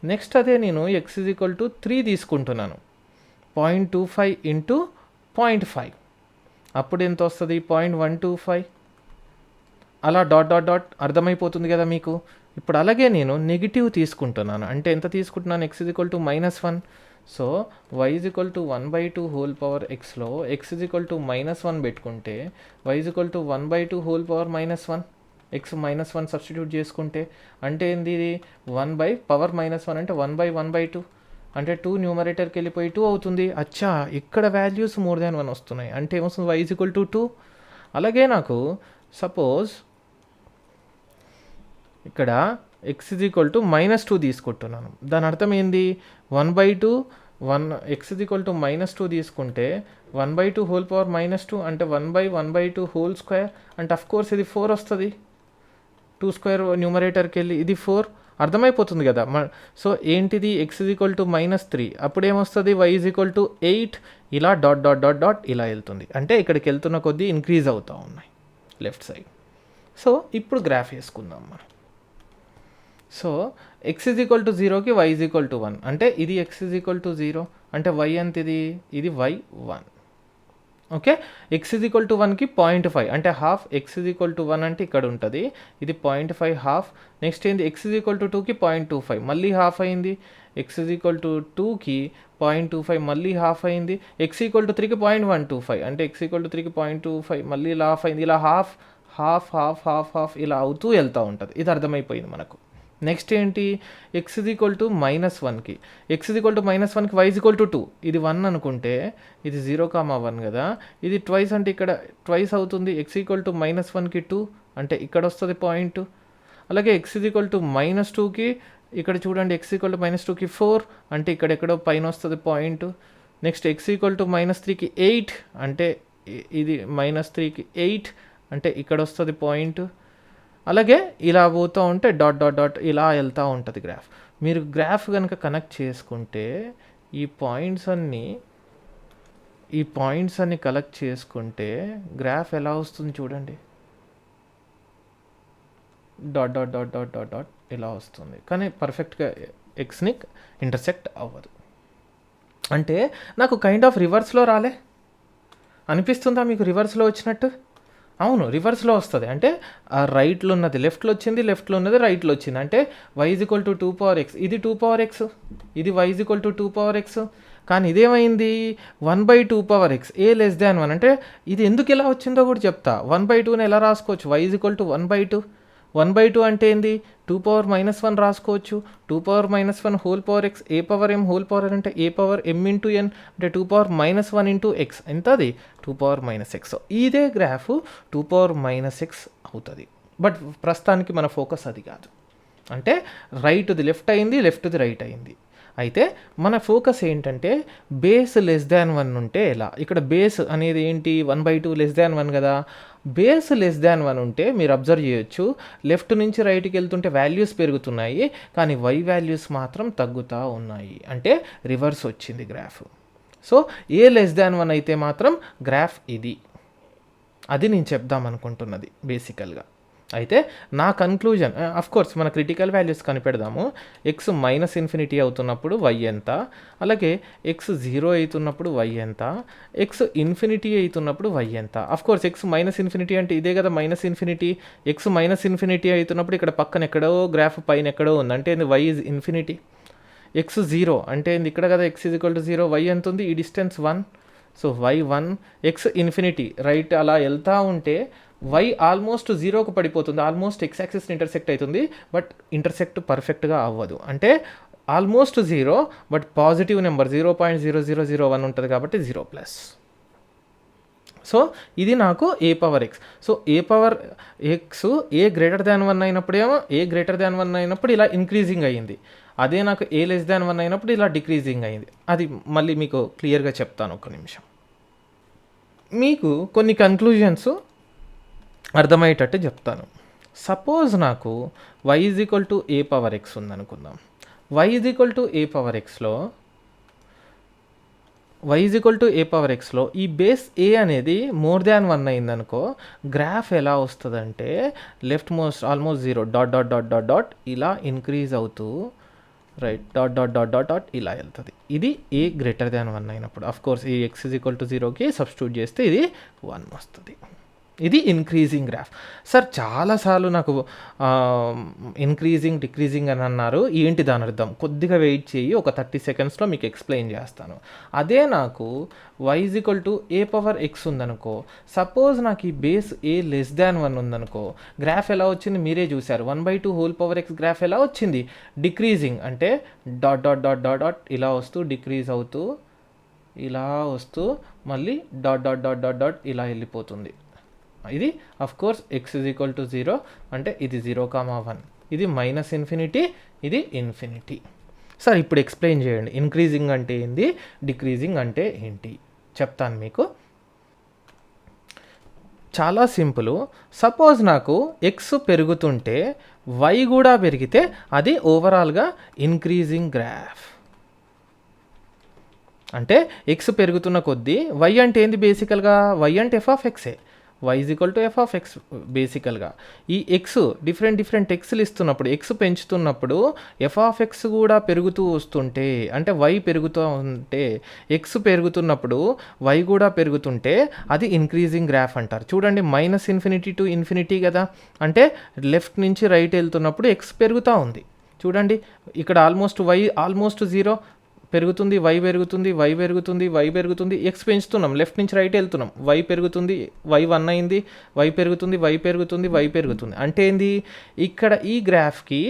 నెక్స్ట్ అదే నేను x = 3 తీసుకుంటున్నాను, 0.25 × 0.5 అప్పుడు ఎంత వస్తుంది, 0.125. అలా డాట్ డాట్ డాట్ అర్థమైపోతుంది కదా మీకు. ఇప్పుడు అలాగే నేను నెగిటివ్ తీసుకుంటున్నాను అంటే ఎంత తీసుకుంటున్నాను, x = -1. సో y = 1/2^xలో x = -1 పెట్టుకుంటే y = 1/2^-1, x -1 సబ్స్టిట్యూట్ చేసుకుంటే అంటే ఏంది, ఇది 1/(-1) అంటే 1/1/2 అంటే 2 న్యూమరేటర్కి వెళ్ళిపోయి 2 అవుతుంది. అచ్చా, ఇక్కడ వాల్యూస్ (1) వస్తున్నాయి అంటే ఏమొస్తుంది, y = 2. అలాగే నాకు సపోజ్ ఇక్కడ x = -2 తీసుకుంటున్నాను, దాని అర్థం ఏంది, 1/2 x = -2 తీసుకుంటే 1/2^-2 అంటే 1/1/2² అంటే అఫ్కోర్స్ ఇది 4 వస్తుంది. 2² న్యూమరేటర్కి వెళ్ళి ఇది 4 అర్థమైపోతుంది కదా. సో ఏంటిది, x = -3, అప్పుడు ఏమొస్తుంది, y = 8, ఇలా డాట్ డాట్ డాట్ డాట్ ఇలా వెళ్తుంది. అంటే ఇక్కడికి వెళ్తున్న కొద్దీ ఇంక్రీజ్ అవుతూ ఉన్నాయి లెఫ్ట్ సైడ్. సో ఇప్పుడు గ్రాఫ్ వేసుకుందాం మనం. సో x = 0కి y = 1, అంటే ఇది x = 0, అంటే y ఎంత ఇది y 1. ఓకే, x = 1కి 0.5, అంటే హాఫ్. x = 1 అంటే ఇక్కడ ఉంటుంది, ఇది 0.5 హాఫ్. నెక్స్ట్ ఏంది, x = 2కి 0.25, మళ్ళీ హాఫ్ అయింది. x = 2కి 0.25, మళ్ళీ హాఫ్ అయింది. x = 3కి 0.125, అంటే x = 3కి 0.25, మళ్ళీ ఇలా హాఫ్ అయింది. ఇలా half half half half half ఇలా అవుతూ వెళ్తూ ఉంటుంది. ఇది అర్థమైపోయింది మనకు. నెక్స్ట్ ఏంటి, x = -1కి, x = -1కి y = 2, ఇది 1 అనుకుంటే ఇది 0,1 కదా, ఇది ట్వైస్ అంటే ఇక్కడ ట్వైస్ అవుతుంది. x = -1కి 2, అంటే ఇక్కడ వస్తుంది పాయింట్. అలాగే x = -2కి, ఇక్కడ చూడండి x = -2కి 4, అంటే ఇక్కడ ఎక్కడో పైన వస్తుంది పాయింట్. నెక్స్ట్ x = -3కి 8, అంటే ఇది -3కి 8, అంటే ఇక్కడ వస్తుంది పాయింట్. అలాగే ఇలా పోతూ ఉంటే డాట్ డాట్ డాట్ ఇలా వెళ్తూ ఉంటుంది గ్రాఫ్. మీరు గ్రాఫ్ కనుక కనెక్ట్ చేసుకుంటే ఈ పాయింట్స్ అన్ని కలెక్ట్ చేసుకుంటే గ్రాఫ్ ఎలా వస్తుంది చూడండి, dot dot dot dot dot dot ఇలా వస్తుంది. కానీ పర్ఫెక్ట్గా ఎక్స్ని ఇంటర్సెక్ట్ అవ్వదు. అంటే నాకు కైండ్ ఆఫ్ రివర్స్లో రాలే అనిపిస్తుందా మీకు, రివర్స్లో వచ్చినట్టు? అవును, రివర్స్లో వస్తుంది. అంటే రైట్లో ఉన్నది లెఫ్ట్లో వచ్చింది, లెఫ్ట్లో ఉన్నది రైట్లో వచ్చింది. అంటే y = 2x, ఇది 2x, ఇది y = 2x. కానీ ఇదేమైంది, 1/2x, a < 1. అంటే ఇది ఎందుకు ఎలా వచ్చిందో కూడా చెప్తా. 1/2ని ఎలా రాసుకోవచ్చు, y = 1/2. 1/2 అంటే ఏంది, 2⁻−1 రాసుకోవచ్చు. 2⁻−1 whole power x, a power m whole power అంటే a పవర్ m × n, అంటే 2⁻−1 × x, ఎంత అది 2⁻−x. ఇదే గ్రాఫ్ 2⁻−x అవుతుంది. బట్ ప్రస్తుతానికి మన ఫోకస్ అది కాదు. అంటే రైట్ది లెఫ్ట్ అయింది, లెఫ్ట్ది రైట్ అయింది. అయితే మన ఫోకస్ ఏంటంటే బేస్ <1 ఉంటే ఎలా. ఇక్కడ బేస్ అనేది ఏంటి, 1/2 <1 కదా. బేస్ <1 ఉంటే మీరు అబ్జర్వ్ చేయొచ్చు, లెఫ్ట్ నుంచి రైట్కి వెళ్తుంటే వాల్యూస్ పెరుగుతున్నాయి, కానీ y వాల్యూస్ మాత్రం తగ్గుతూ ఉన్నాయి. అంటే రివర్స్ వచ్చింది గ్రాఫ్. సో a <1 అయితే మాత్రం గ్రాఫ్ ఇది, అది నేను చెప్దాం అనుకుంటున్నది బేసికల్గా. అయితే నా కన్క్లూజన్, కోర్స్ మన క్రిటికల్ వాల్యూస్ కనిపెడదాము. x -∞ అవుతున్నప్పుడు y ఎంత, అలాగే x 0 అవుతున్నప్పుడు y ఎంత, x ∞ అవుతున్నప్పుడు y ఎంత. కోర్స్ x -∞ అంటే ఇదే కదా -∞. x -∞ అవుతున్నప్పుడు ఇక్కడ పక్కన ఎక్కడో గ్రాఫ్ పైన ఎక్కడో ఉంది, అంటే y ∞. x 0 అంటే ఇక్కడ కదా x = 0, y ఎంత ఉంది, ఈ distance 1. So y 1, x ∞, right అలా వెళ్తూ ఉంటే y ఆల్మోస్ట్ 0కు పడిపోతుంది, ఆల్మోస్ట్ x యాక్సిస్ని ఇంటర్సెక్ట్ అవుతుంది, బట్ ఇంటర్సెక్ట్ పర్ఫెక్ట్గా అవ్వదు. అంటే ఆల్మోస్ట్ 0, బట్ పాజిటివ్ నెంబర్ 0.0001 ఉంటుంది కాబట్టి 0+. సో ఇది నాకు a power x. So a power x a > 1 అయినప్పుడేమో a > 1 అయినప్పుడు ఇలా ఇంక్రీజింగ్ అయ్యింది, అదే నాకు a <1 అయినప్పుడు ఇలా డిక్రీజింగ్ అయ్యింది. అది మళ్ళీ మీకు క్లియర్గా చెప్తాను, ఒక్క నిమిషం. మీకు కొన్ని కన్క్లూజన్స్ అర్థమయ్యేటట్టు చెప్తాను. సపోజ్ నాకు y = a పవర్ x ఉందనుకుందాం. y = a పవర్ xలో ఈ బేస్ a అనేది <1 అయిందనుకో, గ్రాఫ్ ఎలా వస్తుందంటే left most almost 0 dot dot dot dot dot ఇలా ఇంక్రీజ్ అవుతూ right dot dot dot dot dot ఇలా వెళ్తుంది. ఇది a > 1 అయినప్పుడు. కోర్స్ ఈ x = 0కి సబ్స్టిట్యూట్ చేస్తే ఇది 1 వస్తుంది. ఇది ఇంక్రీజింగ్ గ్రాఫ్. సార్ చాలాసార్లు నాకు ఇంక్రీజింగ్ డిక్రీజింగ్ అని అన్నారు, ఏంటి దాని అర్థం, కొద్దిగా వెయిట్ చేయి, ఒక 30 సెకండ్స్లో మీకు ఎక్స్ప్లెయిన్ చేస్తాను. అదే నాకు y = a పవర్ x ఉందనుకో, సపోజ్ నాకు ఈ బేస్ a <1 ఉందనుకో, గ్రాఫ్ ఎలా వచ్చింది మీరే చూశారు. 1/2 హోల్ పవర్ x గ్రాఫ్ ఎలా వచ్చింది, డిక్రీజింగ్, అంటే dot dot dot dot dot ఇలా వస్తూ డిక్రీజ్ అవుతూ ఇలా వస్తూ మళ్ళీ dot dot dot dot dot ఇలా వెళ్ళిపోతుంది. ఇది కోర్స్ x = 0, అంటే ఇది 0,1, ఇది -∞, ఇది ∞. సార్ ఇప్పుడు ఎక్స్ప్లెయిన్ చేయండి, ఇంక్రీజింగ్ అంటే ఏంది, డిక్రీజింగ్ అంటే ఏంటి చెప్తాను మీకు. చాలా సింపుల్. సపోజ్ నాకు ఎక్స్ పెరుగుతుంటే వై కూడా పెరిగితే అది ఓవరాల్గా ఇంక్రీజింగ్ గ్రాఫ్. అంటే ఎక్స్ పెరుగుతున్న కొద్దీ వై అంటే ఏంది బేసికల్గా, వై అంటే ఎఫ్ ఆఫ్ ఎక్సే, Y is equal to F of X బేసికల్గా. ఈ ఎక్స్ డిఫరెంట్ ఎక్స్లు ఇస్తున్నప్పుడు, ఎక్స్ పెంచుతున్నప్పుడు ఎఫ్ ఆఫ్ ఎక్స్ కూడా పెరుగుతూ వస్తుంటే, అంటే వై పెరుగుతూ ఉంటే, ఎక్స్ పెరుగుతున్నప్పుడు వై కూడా పెరుగుతుంటే అది ఇంక్రీజింగ్ గ్రాఫ్ అంటారు. చూడండి, -∞ to ∞ కదా, అంటే లెఫ్ట్ నుంచి రైట్ వెళ్తున్నప్పుడు ఎక్స్ పెరుగుతూ ఉంది. చూడండి ఇక్కడ వై ఆల్మోస్ట్ 0 పెరుగుతుంది, వై పెరుగుతుంది, ఎక్స్ పెంచుతున్నాం, లెఫ్ట్ నుంచి రైట్ వెళ్తున్నాం, వై పెరుగుతుంది, వై 1 అయింది, వై పెరుగుతుంది. అంటే ఏంది, ఇక్కడ ఈ గ్రాఫ్కి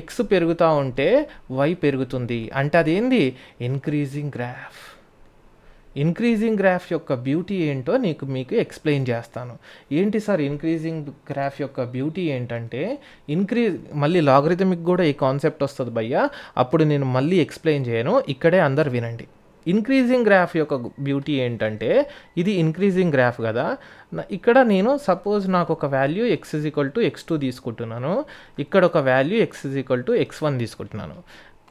ఎక్స్ పెరుగుతూ ఉంటే వై పెరుగుతుంది, అంటే అదేంది ఇంక్రీజింగ్ గ్రాఫ్. ఇంక్రీజింగ్ గ్రాఫ్ యొక్క బ్యూటీ ఏంటో మీకు ఎక్స్ప్లెయిన్ చేస్తాను. ఏంటి సార్ ఇంక్రీజింగ్ గ్రాఫ్ యొక్క బ్యూటీ ఏంటంటే, మళ్ళీ లాగరిథమిక్ కూడా ఈ కాన్సెప్ట్ వస్తుంది భయ్యా, అప్పుడు నేను మళ్ళీ ఎక్స్ప్లెయిన్ చేయను, ఇక్కడే అందరు వినండి. ఇంక్రీజింగ్ గ్రాఫ్ యొక్క బ్యూటీ ఏంటంటే, ఇది ఇంక్రీజింగ్ గ్రాఫ్ కదా, ఇక్కడ నేను సపోజ్ నాకు ఒక వాల్యూ x = x2 తీసుకుంటున్నాను, ఇక్కడ ఒక వాల్యూ x = x1 తీసుకుంటున్నాను.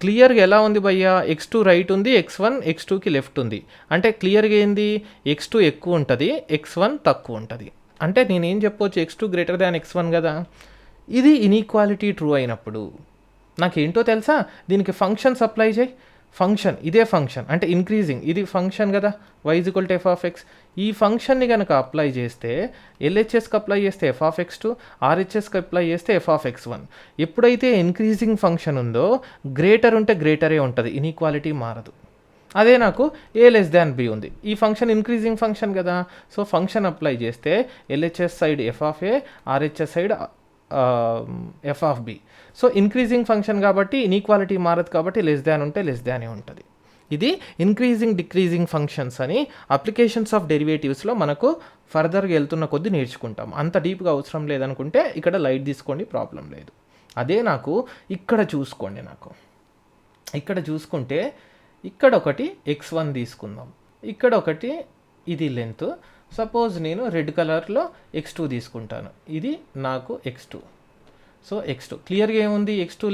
క్లియర్గా ఎలా ఉంది భయ్యా, x2 రైట్ ఉంది, x1 x2కి లెఫ్ట్ ఉంది. అంటే క్లియర్గా ఏంది, x2 ఎక్కువ ఉంటుంది, x1 తక్కువ ఉంటుంది. అంటే నేనేం చెప్పవచ్చు, x2 > x1 కదా. ఇది ఇన్ఈక్వాలిటీ ట్రూ అయినప్పుడు నాకేంటో తెలుసా, దీనికి ఫంక్షన్ అప్లై చేయి. ఇదే ఫంక్షన్ అంటే ఇంక్రీజింగ్, ఇది ఫంక్షన్ కదా, y = f ఆఫ్ ఎక్స్. ఈ ఫంక్షన్ని కనుక అప్లై చేస్తే, ఎల్హెచ్ఎస్కి అప్లై చేస్తే f ఆఫ్ x2, ఆర్హెచ్ఎస్కి అప్లై చేస్తే f ఆఫ్ x1. ఎప్పుడైతే ఇంక్రీజింగ్ ఫంక్షన్ ఉందో, గ్రేటర్ ఉంటే గ్రేటరే ఉంటుంది, ఇన్ఈక్వాలిటీ మారదు. అదే నాకు a b ఉంది, ఈ ఫంక్షన్ ఇంక్రీజింగ్ ఫంక్షన్ కదా, సో ఫంక్షన్ అప్లై చేస్తే LHS side f of a, RHS side f of b. So increasing function కాబట్టి ఇన్ఈక్వాలిటీ మారదు, కాబట్టి ఉంటే లెస్ ఉంటుంది. ఇది ఇంక్రీజింగ్ డిక్రీజింగ్ ఫంక్షన్స్ అని అప్లికేషన్స్ ఆఫ్ డెరివేటివ్స్లో మనకు ఫర్దర్గా వెళ్తున్న కొద్దీ నేర్చుకుంటాం. అంత డీప్గా అవసరం లేదనుకుంటే ఇక్కడ లైట్ తీసుకోండి, ప్రాబ్లం లేదు. అదే నాకు ఇక్కడ చూసుకుంటే ఇక్కడ ఒకటి x1 తీసుకుందాం, ఇక్కడ ఒకటి ఇది లెంత్. సపోజ్ నేను రెడ్ కలర్లో x2 తీసుకుంటాను, ఇది నాకు x2. సో x2 క్లియర్గా ఏముంది, x2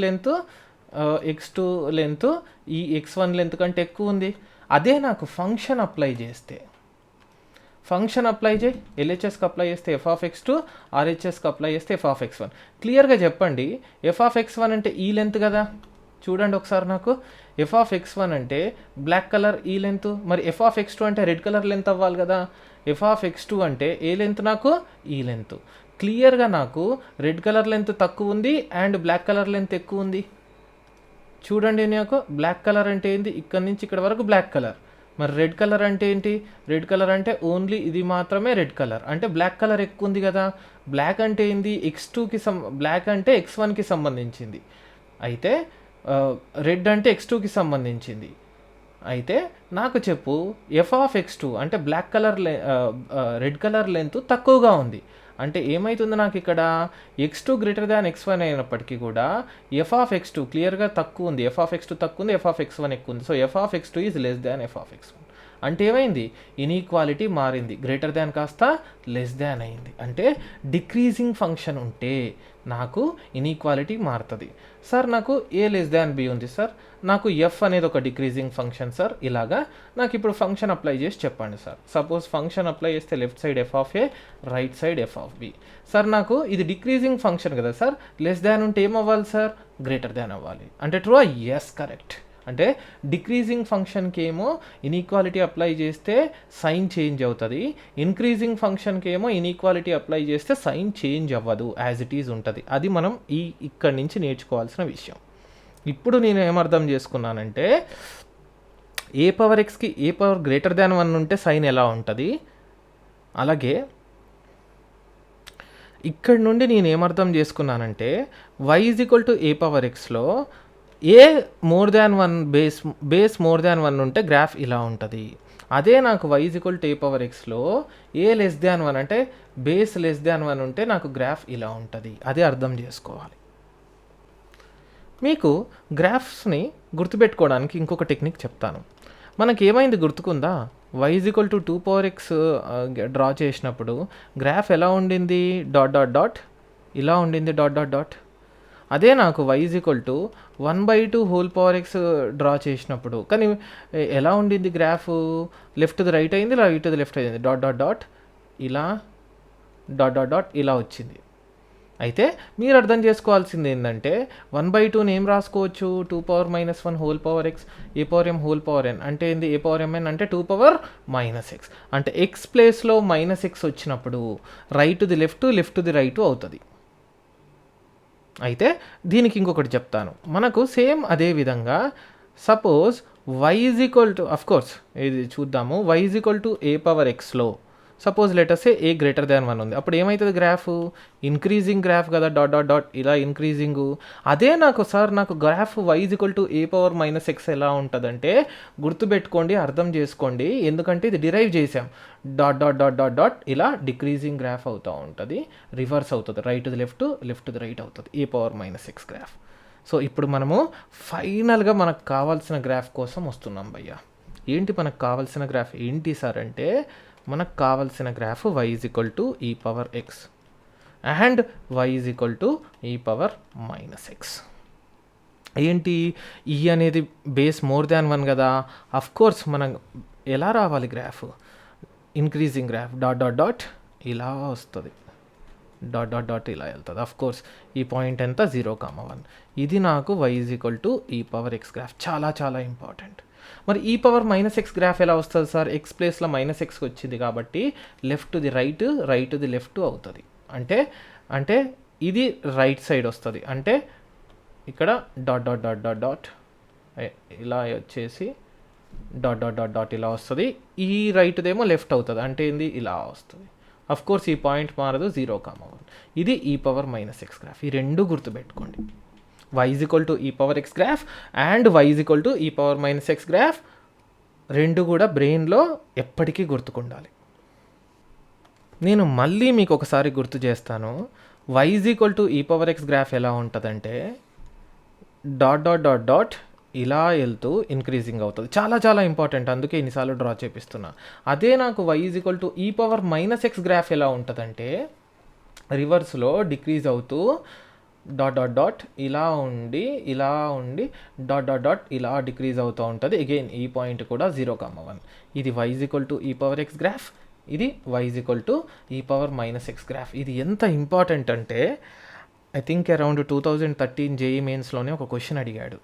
లెంత్ ఈ x1 లెంత్ కంటే ఎక్కువ ఉంది. అదే నాకు ఫంక్షన్ అప్లై చేయి, ఎల్హెచ్ఎస్కి అప్లై చేస్తే f ఆఫ్ x2, ఆర్హెచ్ఎస్కి అప్లై చేస్తే f ఆఫ్ x1. క్లియర్గా చెప్పండి, f ఆఫ్ x1 అంటే ఈ లెంత్ కదా. చూడండి ఒకసారి, నాకు f ఆఫ్ x1 అంటే బ్లాక్ కలర్ ఈ లెంత్, మరి f ఆఫ్ x2 అంటే రెడ్ కలర్ లెంత్ అవ్వాలి కదా. f ఆఫ్ x2 అంటే ఏ లెంత్, నాకు ఈ లెంత్. క్లియర్గా నాకు రెడ్ కలర్ లెంత్ తక్కువ ఉంది అండ్ బ్లాక్ కలర్ లెంత్ ఎక్కువ ఉంది. చూడండి, నాకు బ్లాక్ కలర్ అంటే ఏంటి, ఇక్కడ నుంచి ఇక్కడ వరకు బ్లాక్ కలర్. మరి రెడ్ కలర్ అంటే ఏంటి, రెడ్ కలర్ అంటే ఓన్లీ ఇది మాత్రమే రెడ్ కలర్, అంటే బ్లాక్ కలర్ ఎక్కువ ఉంది కదా. బ్లాక్ అంటే ఏంది, బ్లాక్ అంటే x1కి సంబంధించింది, అయితే రెడ్ అంటే x2కి సంబంధించింది. అయితే నాకు చెప్పు, f ఆఫ్ x2 అంటే black colour red colour length తక్కువగా ఉంది, అంటే ఏమవుతుంది, నాకు ఇక్కడ x2 > x1 అయినప్పటికీ కూడా f ఆఫ్ x2 క్లియర్గా తక్కువ ఉంది, f ఆఫ్ x2 తక్కువ ఉంది, f ఆఫ్ x1 ఎక్కువ ఉంది. So f of x2 is < f of x1. అంటే ఏమైంది, ఇన్ఈక్వాలిటీ మారింది, గ్రేటర్ కాస్త లెస్ అయింది. అంటే డిక్రీజింగ్ ఫంక్షన్ ఉంటే నాకు ఇన్ఈక్వాలిటీ మారుతుంది. సార్ నాకు a b ఉంది సార్, నాకు f అనేది ఒక డిక్రీజింగ్ ఫంక్షన్ సార్, ఇలాగా నాకు ఇప్పుడు ఫంక్షన్ అప్లై చేసి చెప్పండి సార్. సపోజ్ ఫంక్షన్ అప్లై చేస్తే left side f of a, right side f of b. Sir నాకు ఇది డిక్రీజింగ్ ఫంక్షన్ కదా సార్, లెస్ ఉంటే ఏమవ్వాలి సార్, గ్రేటర్ అవ్వాలి. అంటే ట్రూ? Yes, correct. అంటే డిక్రీజింగ్ ఫంక్షన్కి ఏమో ఇన్ఈక్వాలిటీ అప్లై చేస్తే సైన్ చేంజ్ అవుతుంది, ఇంక్రీజింగ్ ఫంక్షన్కి ఏమో ఇన్ఈక్వాలిటీ అప్లై చేస్తే సైన్ చేంజ్ అవ్వదు, యాజ్ ఇట్ ఈజ్ ఉంటుంది. అది మనం ఇక్కడి నుంచి నేర్చుకోవాల్సిన విషయం. ఇప్పుడు నేను ఏమర్థం చేసుకున్నానంటే, ఏ పవర్ ఎక్స్కి ఏ పవర్ <1 ఉంటే సైన్ ఎలా ఉంటుంది, అలాగే ఇక్కడ నుండి నేను ఏమర్థం చేసుకున్నానంటే, y = a పవర్ ఎక్స్లో ఏ <1 బేస్ <1 ఉంటే గ్రాఫ్ ఇలా ఉంటుంది. అదే నాకు y = a పవర్ ఎక్స్లో ఏ <1 అంటే బేస్ <1 ఉంటే నాకు గ్రాఫ్ ఇలా ఉంటుంది. అదే అర్థం చేసుకోవాలి. మీకు గ్రాఫ్స్ని గుర్తుపెట్టుకోవడానికి ఇంకొక టెక్నిక్ చెప్తాను. మనకి ఏమైంది గుర్తుకుందా, y is equal to 2 power x draw చేసినప్పుడు గ్రాఫ్ ఎలా ఉండింది, డాట్ డాట్ డాట్ ఇలా ఉండింది, డాట్ డాట్ డాట్. అదే నాకు y is equal to 1/2 whole power x draw చేసినప్పుడు కానీ ఎలా ఉండింది గ్రాఫ్, లెఫ్ట్ ది రైట్ అయింది, రైట్ ది లెఫ్ట్ అయింది, డాట్ డాట్ డాట్ ఇలా, డాట్ డాట్ డాట్ ఇలా వచ్చింది. అయితే మీరు అర్థం చేసుకోవాల్సింది ఏంటంటే 1/2ని ఏం రాసుకోవచ్చు, 2 power -1 whole power x a power m whole power n అంటే ఏంది, ఏ పవర్ ఎంఎన్ అంటే 2 పవర్ -x అంటే ఎక్స్ ప్లేస్లో -x వచ్చినప్పుడు right the left, left the right అవుతుంది. అయితే దీనికి ఇంకొకటి చెప్తాను, మనకు సేమ్ అదే విధంగా suppose y is equal to, of course ఇది చూద్దాము, y is equal to a power ఎక్స్లో సపోజ్ లెటర్సే ఏ గ్రేటర్ దాన్ 1 ఉంది. అప్పుడు ఏమవుతుంది గ్రాఫ్, ఇంక్రీజింగ్ గ్రాఫ్ కదా, డాట్ డాట్ డాట్ ఇలా ఇంక్రీజింగ్. అదే నాకు సార్ నాకు graph y is equal to a power -x ఎలా ఉంటుందంటే గుర్తుపెట్టుకోండి, అర్థం చేసుకోండి, ఎందుకంటే ఇది డిరైవ్ చేసాం, dot dot dot dot dot ఇలా డిక్రీజింగ్ గ్రాఫ్ అవుతూ ఉంటుంది, రివర్స్ అవుతుంది, right the left, left the right అవుతుంది, ఏ పవర్ -x గ్రాఫ్. సో ఇప్పుడు మనము ఫైనల్గా మనకు కావాల్సిన గ్రాఫ్ కోసం వస్తున్నాం భయ్య. ఏంటి మనకు కావాల్సిన గ్రాఫ్ ఏంటి సార్ అంటే, మనకు కావాల్సిన graph y is equal to e power x and y is equal to e power -x. ఏంటి ఈ అనేది బేస్ మోర్ దాన్ 1 కదా, అఫ్ కోర్స్ మనం ఎలా రావాలి graph, increasing graph, dot dot dot ఇలా వస్తుంది, డాట్ డాట్ డాట్ ఇలా వెళ్తుంది. అఫ్ కోర్స్ ఈ పాయింట్ ఎంత 0,1. ఇది నాకు y is equal to e power x graph, చాలా చాలా ఇంపార్టెంట్. మరి ఈ పవర్ -x గ్రాఫ్ ఎలా వస్తుంది సార్, ఎక్స్ ప్లేస్లో -x వచ్చింది కాబట్టి left the right, right the left అవుతుంది. అంటే అంటే ఇది రైట్ సైడ్ వస్తుంది, అంటే ఇక్కడ dot dot dot dot dot ఇలా వచ్చేసి డాట్ డాట్ డాట్ డాట్ ఇలా వస్తుంది, ఈ రైట్దేమో లెఫ్ట్ అవుతుంది, అంటే ఏంది ఇలా వస్తుంది. అఫ్ కోర్స్ ఈ పాయింట్ మారదు, 0,1. ఇది ఈ పవర్ -x గ్రాఫ్, ఈ రెండు గుర్తుపెట్టుకోండి, y is equal to e power x graph and y is equal to e power -x graph, రెండు కూడా బ్రెయిన్లో ఎప్పటికీ గుర్తుకుండాలి. నేను మళ్ళీ మీకు ఒకసారి గుర్తు చేస్తాను, y is equal to e power x graph ఎలా ఉంటుందంటే డాట్ డాట్ డాట్ డాట్ ఇలా వెళ్తూ ఇంక్రీజింగ్ అవుతుంది, చాలా చాలా ఇంపార్టెంట్, అందుకే ఇన్నిసార్లు డ్రా చేపిస్తున్నా. అదే నాకు y is equal to e power -x graph ఎలా ఉంటుందంటే రివర్స్లో డిక్రీజ్ అవుతూ డాట్ డాట్ డాట్ ఇలా ఉండి, ఇలా ఉండి, డాట్ డాట్ డాట్ ఇలా డిక్రీజ్ అవుతూ ఉంటుంది. అగైన్ ఈ పాయింట్ కూడా 0,1. ఇది y is equal to e power x graph, ఇది y is equal to e power -x graph. ఇది ఎంత ఇంపార్టెంట్ అంటే ఐ థింక్ అరౌండ్ 2013 జేఈ మెయిన్స్లోనే ఒక క్వశ్చన్ అడిగాడు,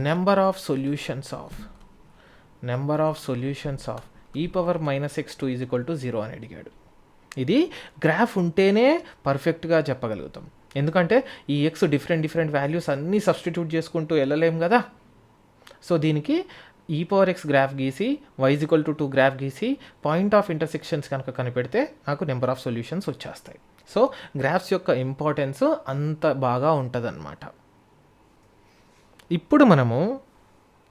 నెంబర్ ఆఫ్ సొల్యూషన్స్ ఆఫ్ ఈ power -x2 is equal to 0 అని అడిగాడు. ఇది గ్రాఫ్ ఉంటేనే పర్ఫెక్ట్గా చెప్పగలుగుతాం, ఎందుకంటే ఈ ఎక్స్ డిఫరెంట్ వాల్యూస్ అన్నీ సబ్స్టిట్యూట్ చేసుకుంటూ వెళ్ళలేం కదా. సో దీనికి ఈ పవర్ ఎక్స్ గ్రాఫ్ గీసి y is equal to 2 graph గీసి పాయింట్ ఆఫ్ ఇంటర్సెక్షన్స్ కనుక కనిపెడితే నాకు నెంబర్ ఆఫ్ సొల్యూషన్స్ వచ్చేస్తాయి. సో గ్రాఫ్స్ యొక్క ఇంపార్టెన్స్ అంత బాగా ఉంటుందన్నమాట. ఇప్పుడు మనము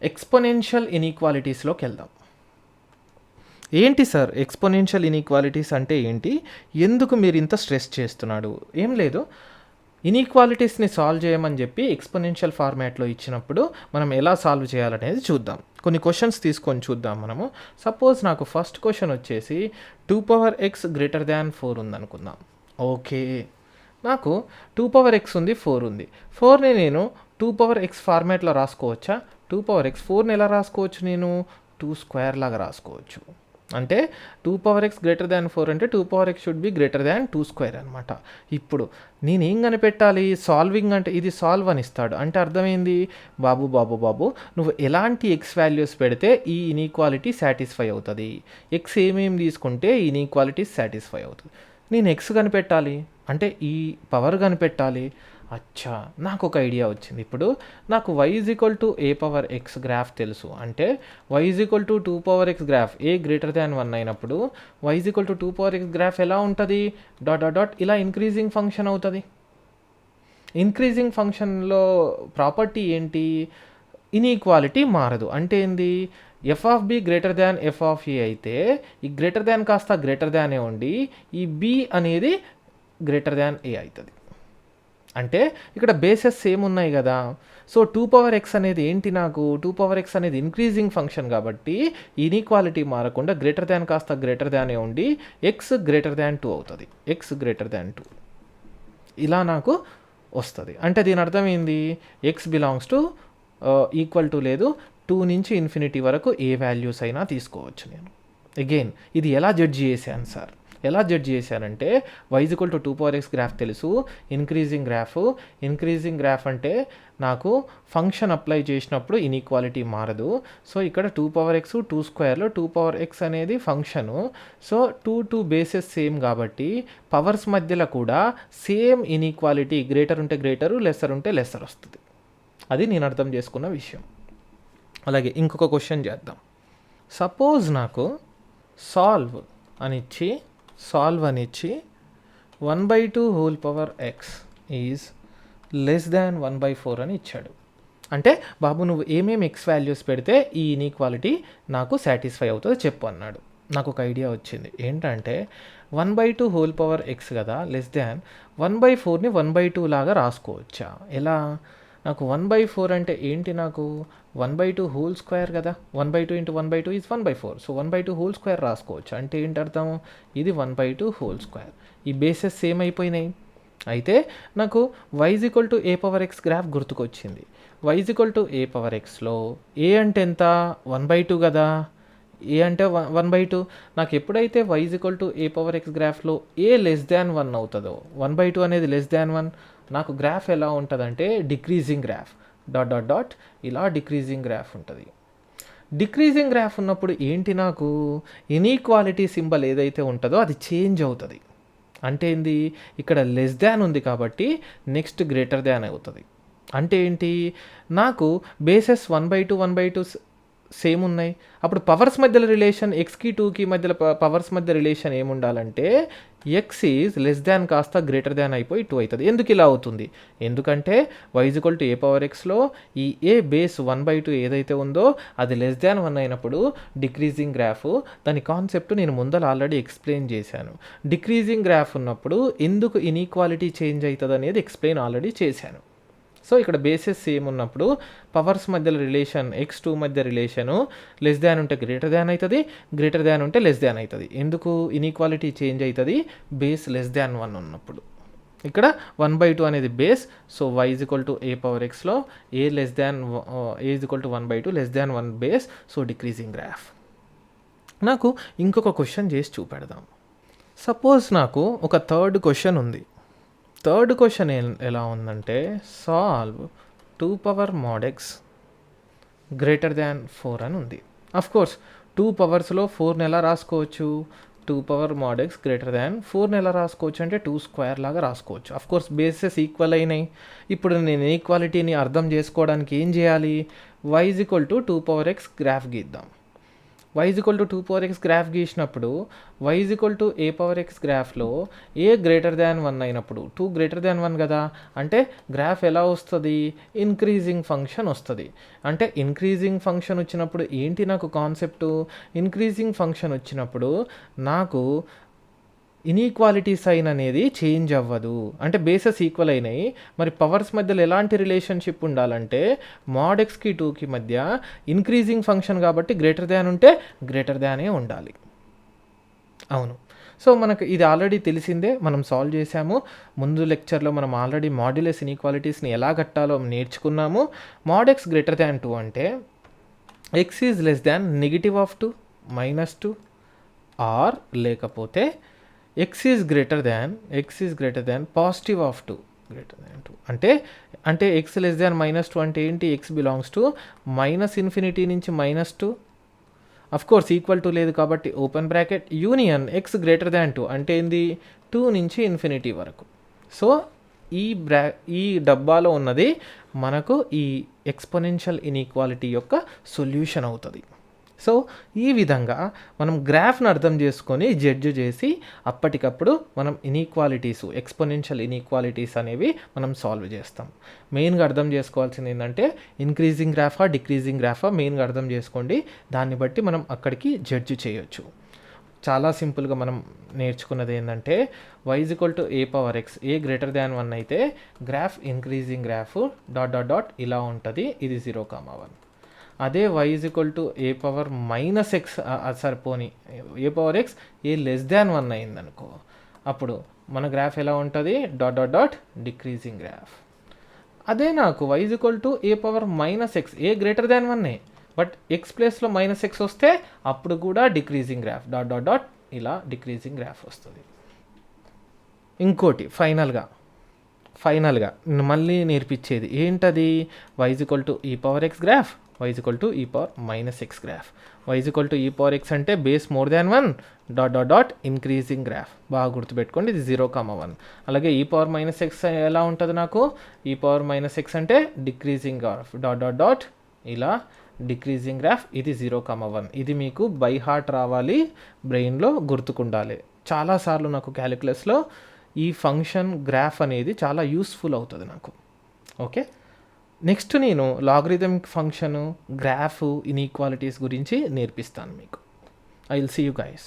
ఎక్స్పోనెన్షియల్ ఇన్ఈక్వాలిటీస్లోకి వెళ్దాం. ఏంటి సార్ ఎక్స్పోనెన్షియల్ ఇన్ఈక్వాలిటీస్ అంటే ఏంటి, ఎందుకు మీరు ఇంత స్ట్రెస్ చేస్తున్నాడు, ఏం లేదు, ఇన్ఈక్వాలిటీస్ని సాల్వ్ చేయమని చెప్పి ఎక్స్పోనెన్షియల్ ఫార్మాట్లో ఇచ్చినప్పుడు మనం ఎలా సాల్వ్ చేయాలనేది చూద్దాం. కొన్ని క్వశ్చన్స్ తీసుకొని చూద్దాం మనము. సపోజ్ నాకు ఫస్ట్ క్వశ్చన్ వచ్చేసి 2 పవర్ ఎక్స్ గ్రేటర్ దాన్ 4 ఉందనుకుందాం. ఓకే, నాకు 2 పవర్ ఎక్స్ ఉంది, 4 ఉంది. 4ని నేను 2 పవర్ ఎక్స్ ఫార్మాట్లో రాసుకోవచ్చా, 2 పవర్ ఎక్స్ 4ని ఎలా రాసుకోవచ్చు, నేను 2 స్క్వేర్ లాగా రాసుకోవచ్చు. అంటే 2 పవర్ ఎక్స్ గ్రేటర్ దాన్ 4 అంటే 2 power X should be greater than 2 square అనమాట. ఇప్పుడు నేను ఏం కనిపెట్టాలి, సాల్వింగ్ అంటే ఇది సాల్వ్ అని ఇస్తాడు, అంటే అర్థమైంది బాబు నువ్వు ఎలాంటి ఎక్స్ వాల్యూస్ పెడితే ఈ ఇన్ఈక్వాలిటీ సాటిస్ఫై అవుతుంది, ఎక్స్ ఏమేమి తీసుకుంటే ఈ ఇన్ఈక్వాలిటీ సాటిస్ఫై అవుతుంది. నేను ఎక్స్ కనిపెట్టాలి అంటే ఈ పవర్ కనిపెట్టాలి. అచ్చా, నాకు ఒక ఐడియా వచ్చింది. ఇప్పుడు నాకు y is equal to a power x graph తెలుసు, అంటే y is equal to 2 power x graph a greater than 1 అయినప్పుడు y is equal to 2 power x graph ఎలా ఉంటుంది, డాట్ డాట్ డాట్ ఇలా ఇంక్రీజింగ్ ఫంక్షన్ అవుతుంది. ఇంక్రీజింగ్ ఫంక్షన్లో ప్రాపర్టీ ఏంటి, ఇన్ఈక్వాలిటీ మారదు. అంటే ఏంది, f of b greater than f of a అయితే ఈ గ్రేటర్ దాన్ కాస్త గ్రేటర్ దానే ఉండి ఈ బి అనేది గ్రేటర్ దాన్ ఏ అవుతుంది. అంటే ఇక్కడ బేసెస్ సేమ్ ఉన్నాయి కదా. సో 2x అనేది ఏంటి, నాకు 2x అనేది ఇంక్రీజింగ్ ఫంక్షన్ కాబట్టి ఇన్ఈక్వాలిటీ మారకుండా గ్రేటర్ దాన్ కాస్త గ్రేటర్ దానే ఉండి x గ్రేటర్ దాన్ 2 అవుతుంది. x గ్రేటర్ దాన్ 2 ఇలా నాకు వస్తుంది. అంటే దీని అర్థం ఏంది, x belongs to equal to లేదు 2 నుంచి ఇన్ఫినిటీ వరకు ఏ వాల్యూస్ అయినా తీసుకోవచ్చు నేను. అగైన్ ఇది ఎలా జడ్జ్ చేశాను సార్, ఎలా జడ్జ్ చేశానంటే y= 2x గ్రాఫ్ తెలుసు, ఇంక్రీజింగ్ గ్రాఫ్ అంటే నాకు ఫంక్షన్ అప్లై చేసినప్పుడు ఇన్ఈక్వాలిటీ మారదు. సో ఇక్కడ 2x 2² 2x అనేది ఫంక్షను. సో 2 బేసెస్ సేమ్ కాబట్టి పవర్స్ మధ్యలో కూడా సేమ్ ఇన్ఈక్వాలిటీ, గ్రేటర్ ఉంటే గ్రేటరు, లెస్సర్ ఉంటే లెస్సర్ వస్తుంది. అది నేను అర్థం చేసుకున్న విషయం. అలాగే ఇంకొక క్వశ్చన్ చేద్దాం. సపోజ్ నాకు సాల్వ్ అని ఇచ్చి 1/2 ఈజ్ లెస్ దాన్ 1/4 అని ఇచ్చాడు. అంటే బాబు నువ్వు ఏమేమి ఎక్స్ వాల్యూస్ పెడితే ఈ ఇన్ఈక్వాలిటీ నాకు సాటిస్ఫై అవుతుందో చెప్పు అన్నాడు. నాకు ఒక ఐడియా వచ్చింది. ఏంటంటే 1/2 కదా, లెస్ దాన్ 1/4ని 1/2 లాగా రాసుకోవచ్చా? ఎలా? నాకు 1/4 అంటే ఏంటి, నాకు 1/2 కదా, 1/2 × 1/2 ఈజ్ 1/4. సో 1/2 రాసుకోవచ్చు. అంటే ఏంటి అర్థం, ఇది 1/2. ఈ బేసెస్ సేమ్ అయిపోయినాయి. అయితే నాకు y= ax గ్రాఫ్ గుర్తుకొచ్చింది. y=aXలో a అంటే ఎంత, 1/2 కదా, a అంటే 1/2. నాకు ఎప్పుడైతే y=ax గ్రాఫ్లో a లెస్ దాన్ 1 అవుతుందో, 1/2 అనేది లెస్ దాన్ 1, నాకు గ్రాఫ్ ఎలా ఉంటుందంటే డిక్రీజింగ్ గ్రాఫ్, ... ఇలా డిక్రీజింగ్ గ్రాఫ్ ఉంటుంది. డిక్రీజింగ్ గ్రాఫ్ ఉన్నప్పుడు ఏంటి, నాకు ఇన్ఈక్వాలిటీ సింబల్ ఏదైతే ఉంటుందో అది చేంజ్ అవుతుంది. అంటే ఏంది, ఇక్కడ లెస్ దాన్ ఉంది కాబట్టి నెక్స్ట్ గ్రేటర్ దాన్ అవుతుంది. అంటే ఏంటి, నాకు బేసెస్ 1/2 సేమ్ ఉన్నాయి. అప్పుడు పవర్స్ మధ్యలో రిలేషన్, ఎక్స్కి 2కి మధ్యలో పవర్స్ మధ్య రిలేషన్ ఏముండాలంటే ఎక్స్ ఈజ్ లెస్ దాన్ కాస్త గ్రేటర్ దాన్ అయిపోయి 2 అవుతుంది. ఎందుకు ఇలా అవుతుంది, ఎందుకంటే y=aXలో ఈ ఏ బేస్ 1/2 ఏదైతే ఉందో అది లెస్ దాన్ 1 అయినప్పుడు డిక్రీజింగ్ గ్రాఫ్, దాని కాన్సెప్ట్ నేను ముందర ఆల్రెడీ ఎక్స్ప్లెయిన్ చేశాను. డిక్రీజింగ్ గ్రాఫ్ ఉన్నప్పుడు ఎందుకు ఇన్ఈక్వాలిటీ చేంజ్ అవుతుంది అనేది ఎక్స్ప్లెయిన్ ఆల్రెడీ చేశాను. సో ఇక్కడ బేసెస్ సేమ్ ఉన్నప్పుడు పవర్స్ మధ్యలో రిలేషన్, x2 మధ్య రిలేషను లెస్ దాన్ ఉంటే గ్రేటర్ దాన్ అవుతుంది, గ్రేటర్ దాన్ ఉంటే లెస్ దాన్ అవుతుంది. ఎందుకు ఇన్ఈక్వాలిటీ చేంజ్ అవుతుంది, బేస్ లెస్ దాన్ 1 ఉన్నప్పుడు. ఇక్కడ 1/2 అనేది బేస్. సో y=aXలో a less than a=1/2 less than 1 base. So decreasing graph. నాకు ఇంకొక క్వశ్చన్ చేసి చూపెడదాం. సపోజ్ నాకు ఒక థర్డ్ క్వశ్చన్ ఉంది. థర్డ్ క్వశ్చన్ ఎలా ఉందంటే సాల్వ్ 2 x గ్రేటర్ దాన్ 4 అని ఉంది. అఫ్కోర్స్ 2 పవర్స్లో 4ని ఎలా రాసుకోవచ్చు, 2 x గ్రేటర్ దాన్ 4ని ఎలా రాసుకోవచ్చు అంటే 2² లాగా రాసుకోవచ్చు. అఫ్కోర్స్ బేసెస్ ఈక్వల్ అయినాయి. ఇప్పుడు నేను ఈక్వాలిటీని అర్థం చేసుకోవడానికి ఏం చేయాలి, y=2 x గ్రాఫ్ గీద్దాం. y=2 x గ్రాఫ్ గీసినప్పుడు y=aX గ్రాఫ్లో a గ్రేటర్ దాన్ 1 అయినప్పుడు 2 గ్రేటర్ దాన్ 1 కదా, అంటే గ్రాఫ్ ఎలా వస్తుంది, ఇంక్రీజింగ్ ఫంక్షన్ వస్తుంది. అంటే ఇంక్రీజింగ్ ఫంక్షన్ వచ్చినప్పుడు ఏంటి, నాకు కాన్సెప్టు ఇంక్రీజింగ్ ఫంక్షన్ వచ్చినప్పుడు నాకు ఇన్ఈక్వాలిటీ సైన్ అనేది చేంజ్ అవ్వదు. అంటే బేసెస్ ఈక్వల్ అయినాయి. మరి పవర్స్ మధ్యలో ఎలాంటి రిలేషన్షిప్ ఉండాలంటే xకి 2కి మధ్య ఇంక్రీజింగ్ ఫంక్షన్ కాబట్టి గ్రేటర్ దాన్ ఉంటే గ్రేటర్ దానే ఉండాలి. అవును. సో మనకు ఇది ఆల్రెడీ తెలిసిందే, మనం సాల్వ్ చేసాము. ముందు లెక్చర్లో మనం ఆల్రెడీ మాడ్యులస్ ఇన్ఈక్వాలిటీస్ని ఎలా కట్టాలో నేర్చుకున్నాము. x గ్రేటర్ దాన్ 2 అంటే x is less than -2 -2 or లేకపోతే x is greater than positive of 2 greater than 2. అంటే x లెస్ దాన్ -2 అంటే ఏంటి, x బిలాంగ్స్ టు -∞ నుంచి -2. అఫ్కోర్స్ ఈక్వల్ టు లేదు కాబట్టి open bracket union x greater than 2 అంటే ఏంది, 2 నుంచి ఇన్ఫినిటీ వరకు. సో ఈ డబ్బాలో ఉన్నది మనకు ఈ ఎక్స్పోనెన్షియల్ ఇన్ఈక్వాలిటీ యొక్క సొల్యూషన్ అవుతుంది. సో ఈ విధంగా మనం గ్రాఫ్ను అర్థం చేసుకొని జడ్జ్ చేసి అప్పటికప్పుడు మనం ఇన్ఈక్వాలిటీస్, ఎక్స్పోనెన్షియల్ ఇన్ఈక్వాలిటీస్ అనేవి మనం సాల్వ్ చేస్తాం. మెయిన్గా అర్థం చేసుకోవాల్సింది ఏంటంటే ఇంక్రీజింగ్ గ్రాఫా డిక్రీజింగ్ గ్రాఫా మెయిన్గా అర్థం చేసుకోండి. దాన్ని బట్టి మనం అక్కడికి జడ్జ్ చేయొచ్చు. చాలా సింపుల్గా మనం నేర్చుకున్నది ఏంటంటే y equal to a power x, A greater than 1 అయితే graph increasing graph dot dot dot ఇలా ఉంటుంది, ఇది 0,1. అదే y equal to a power minus X, సరిపోని ఏ పవర్ ఎక్స్ ఏ లెస్ దాన్ 1 అయిందనుకో, అప్పుడు మన గ్రాఫ్ ఎలా ఉంటుంది, dot dot dot decreasing graph. అదే నాకు y equal to a power minus X, A greater than 1 but X ప్లేస్లో మైనస్ ఎక్స్ వస్తే అప్పుడు కూడా decreasing graph, dot dot dot ఇలా డిక్రీజింగ్ గ్రాఫ్ వస్తుంది. ఇంకోటి ఫైనల్గా మళ్ళీ నేర్పించేది ఏంటది, y equal to e power x graph, y equal to e power minus x graph. y equal to e power x అంటే base more than 1 dot dot dot increasing graph. బాగా గుర్తుపెట్టుకోండి, ఇది 0,1. అలాగే ఈ పవర్ మైనస్ ఎక్స్ ఎలా ఉంటుంది నాకు, ఈ పవర్ మైనస్ ఎక్స్ అంటే decreasing graph, dot dot dot ఇలా డిక్రీజింగ్ గ్రాఫ్, ఇది 0,1. ఇది మీకు బై హార్ట్ రావాలి, బ్రెయిన్లో గుర్తుకుండాలి. చాలాసార్లు నాకు క్యాలిక్యులస్లో ఈ ఫంక్షన్ గ్రాఫ్ అనేది చాలా యూస్ఫుల్ అవుతుంది నాకు. ఓకే, నెక్స్ట్ నేను లాగరిథమిక్ ఫంక్షను, గ్రాఫ్, ఇన్ఈక్వాలిటీస్ గురించి నేర్పిస్తాను మీకు. I will see you guys.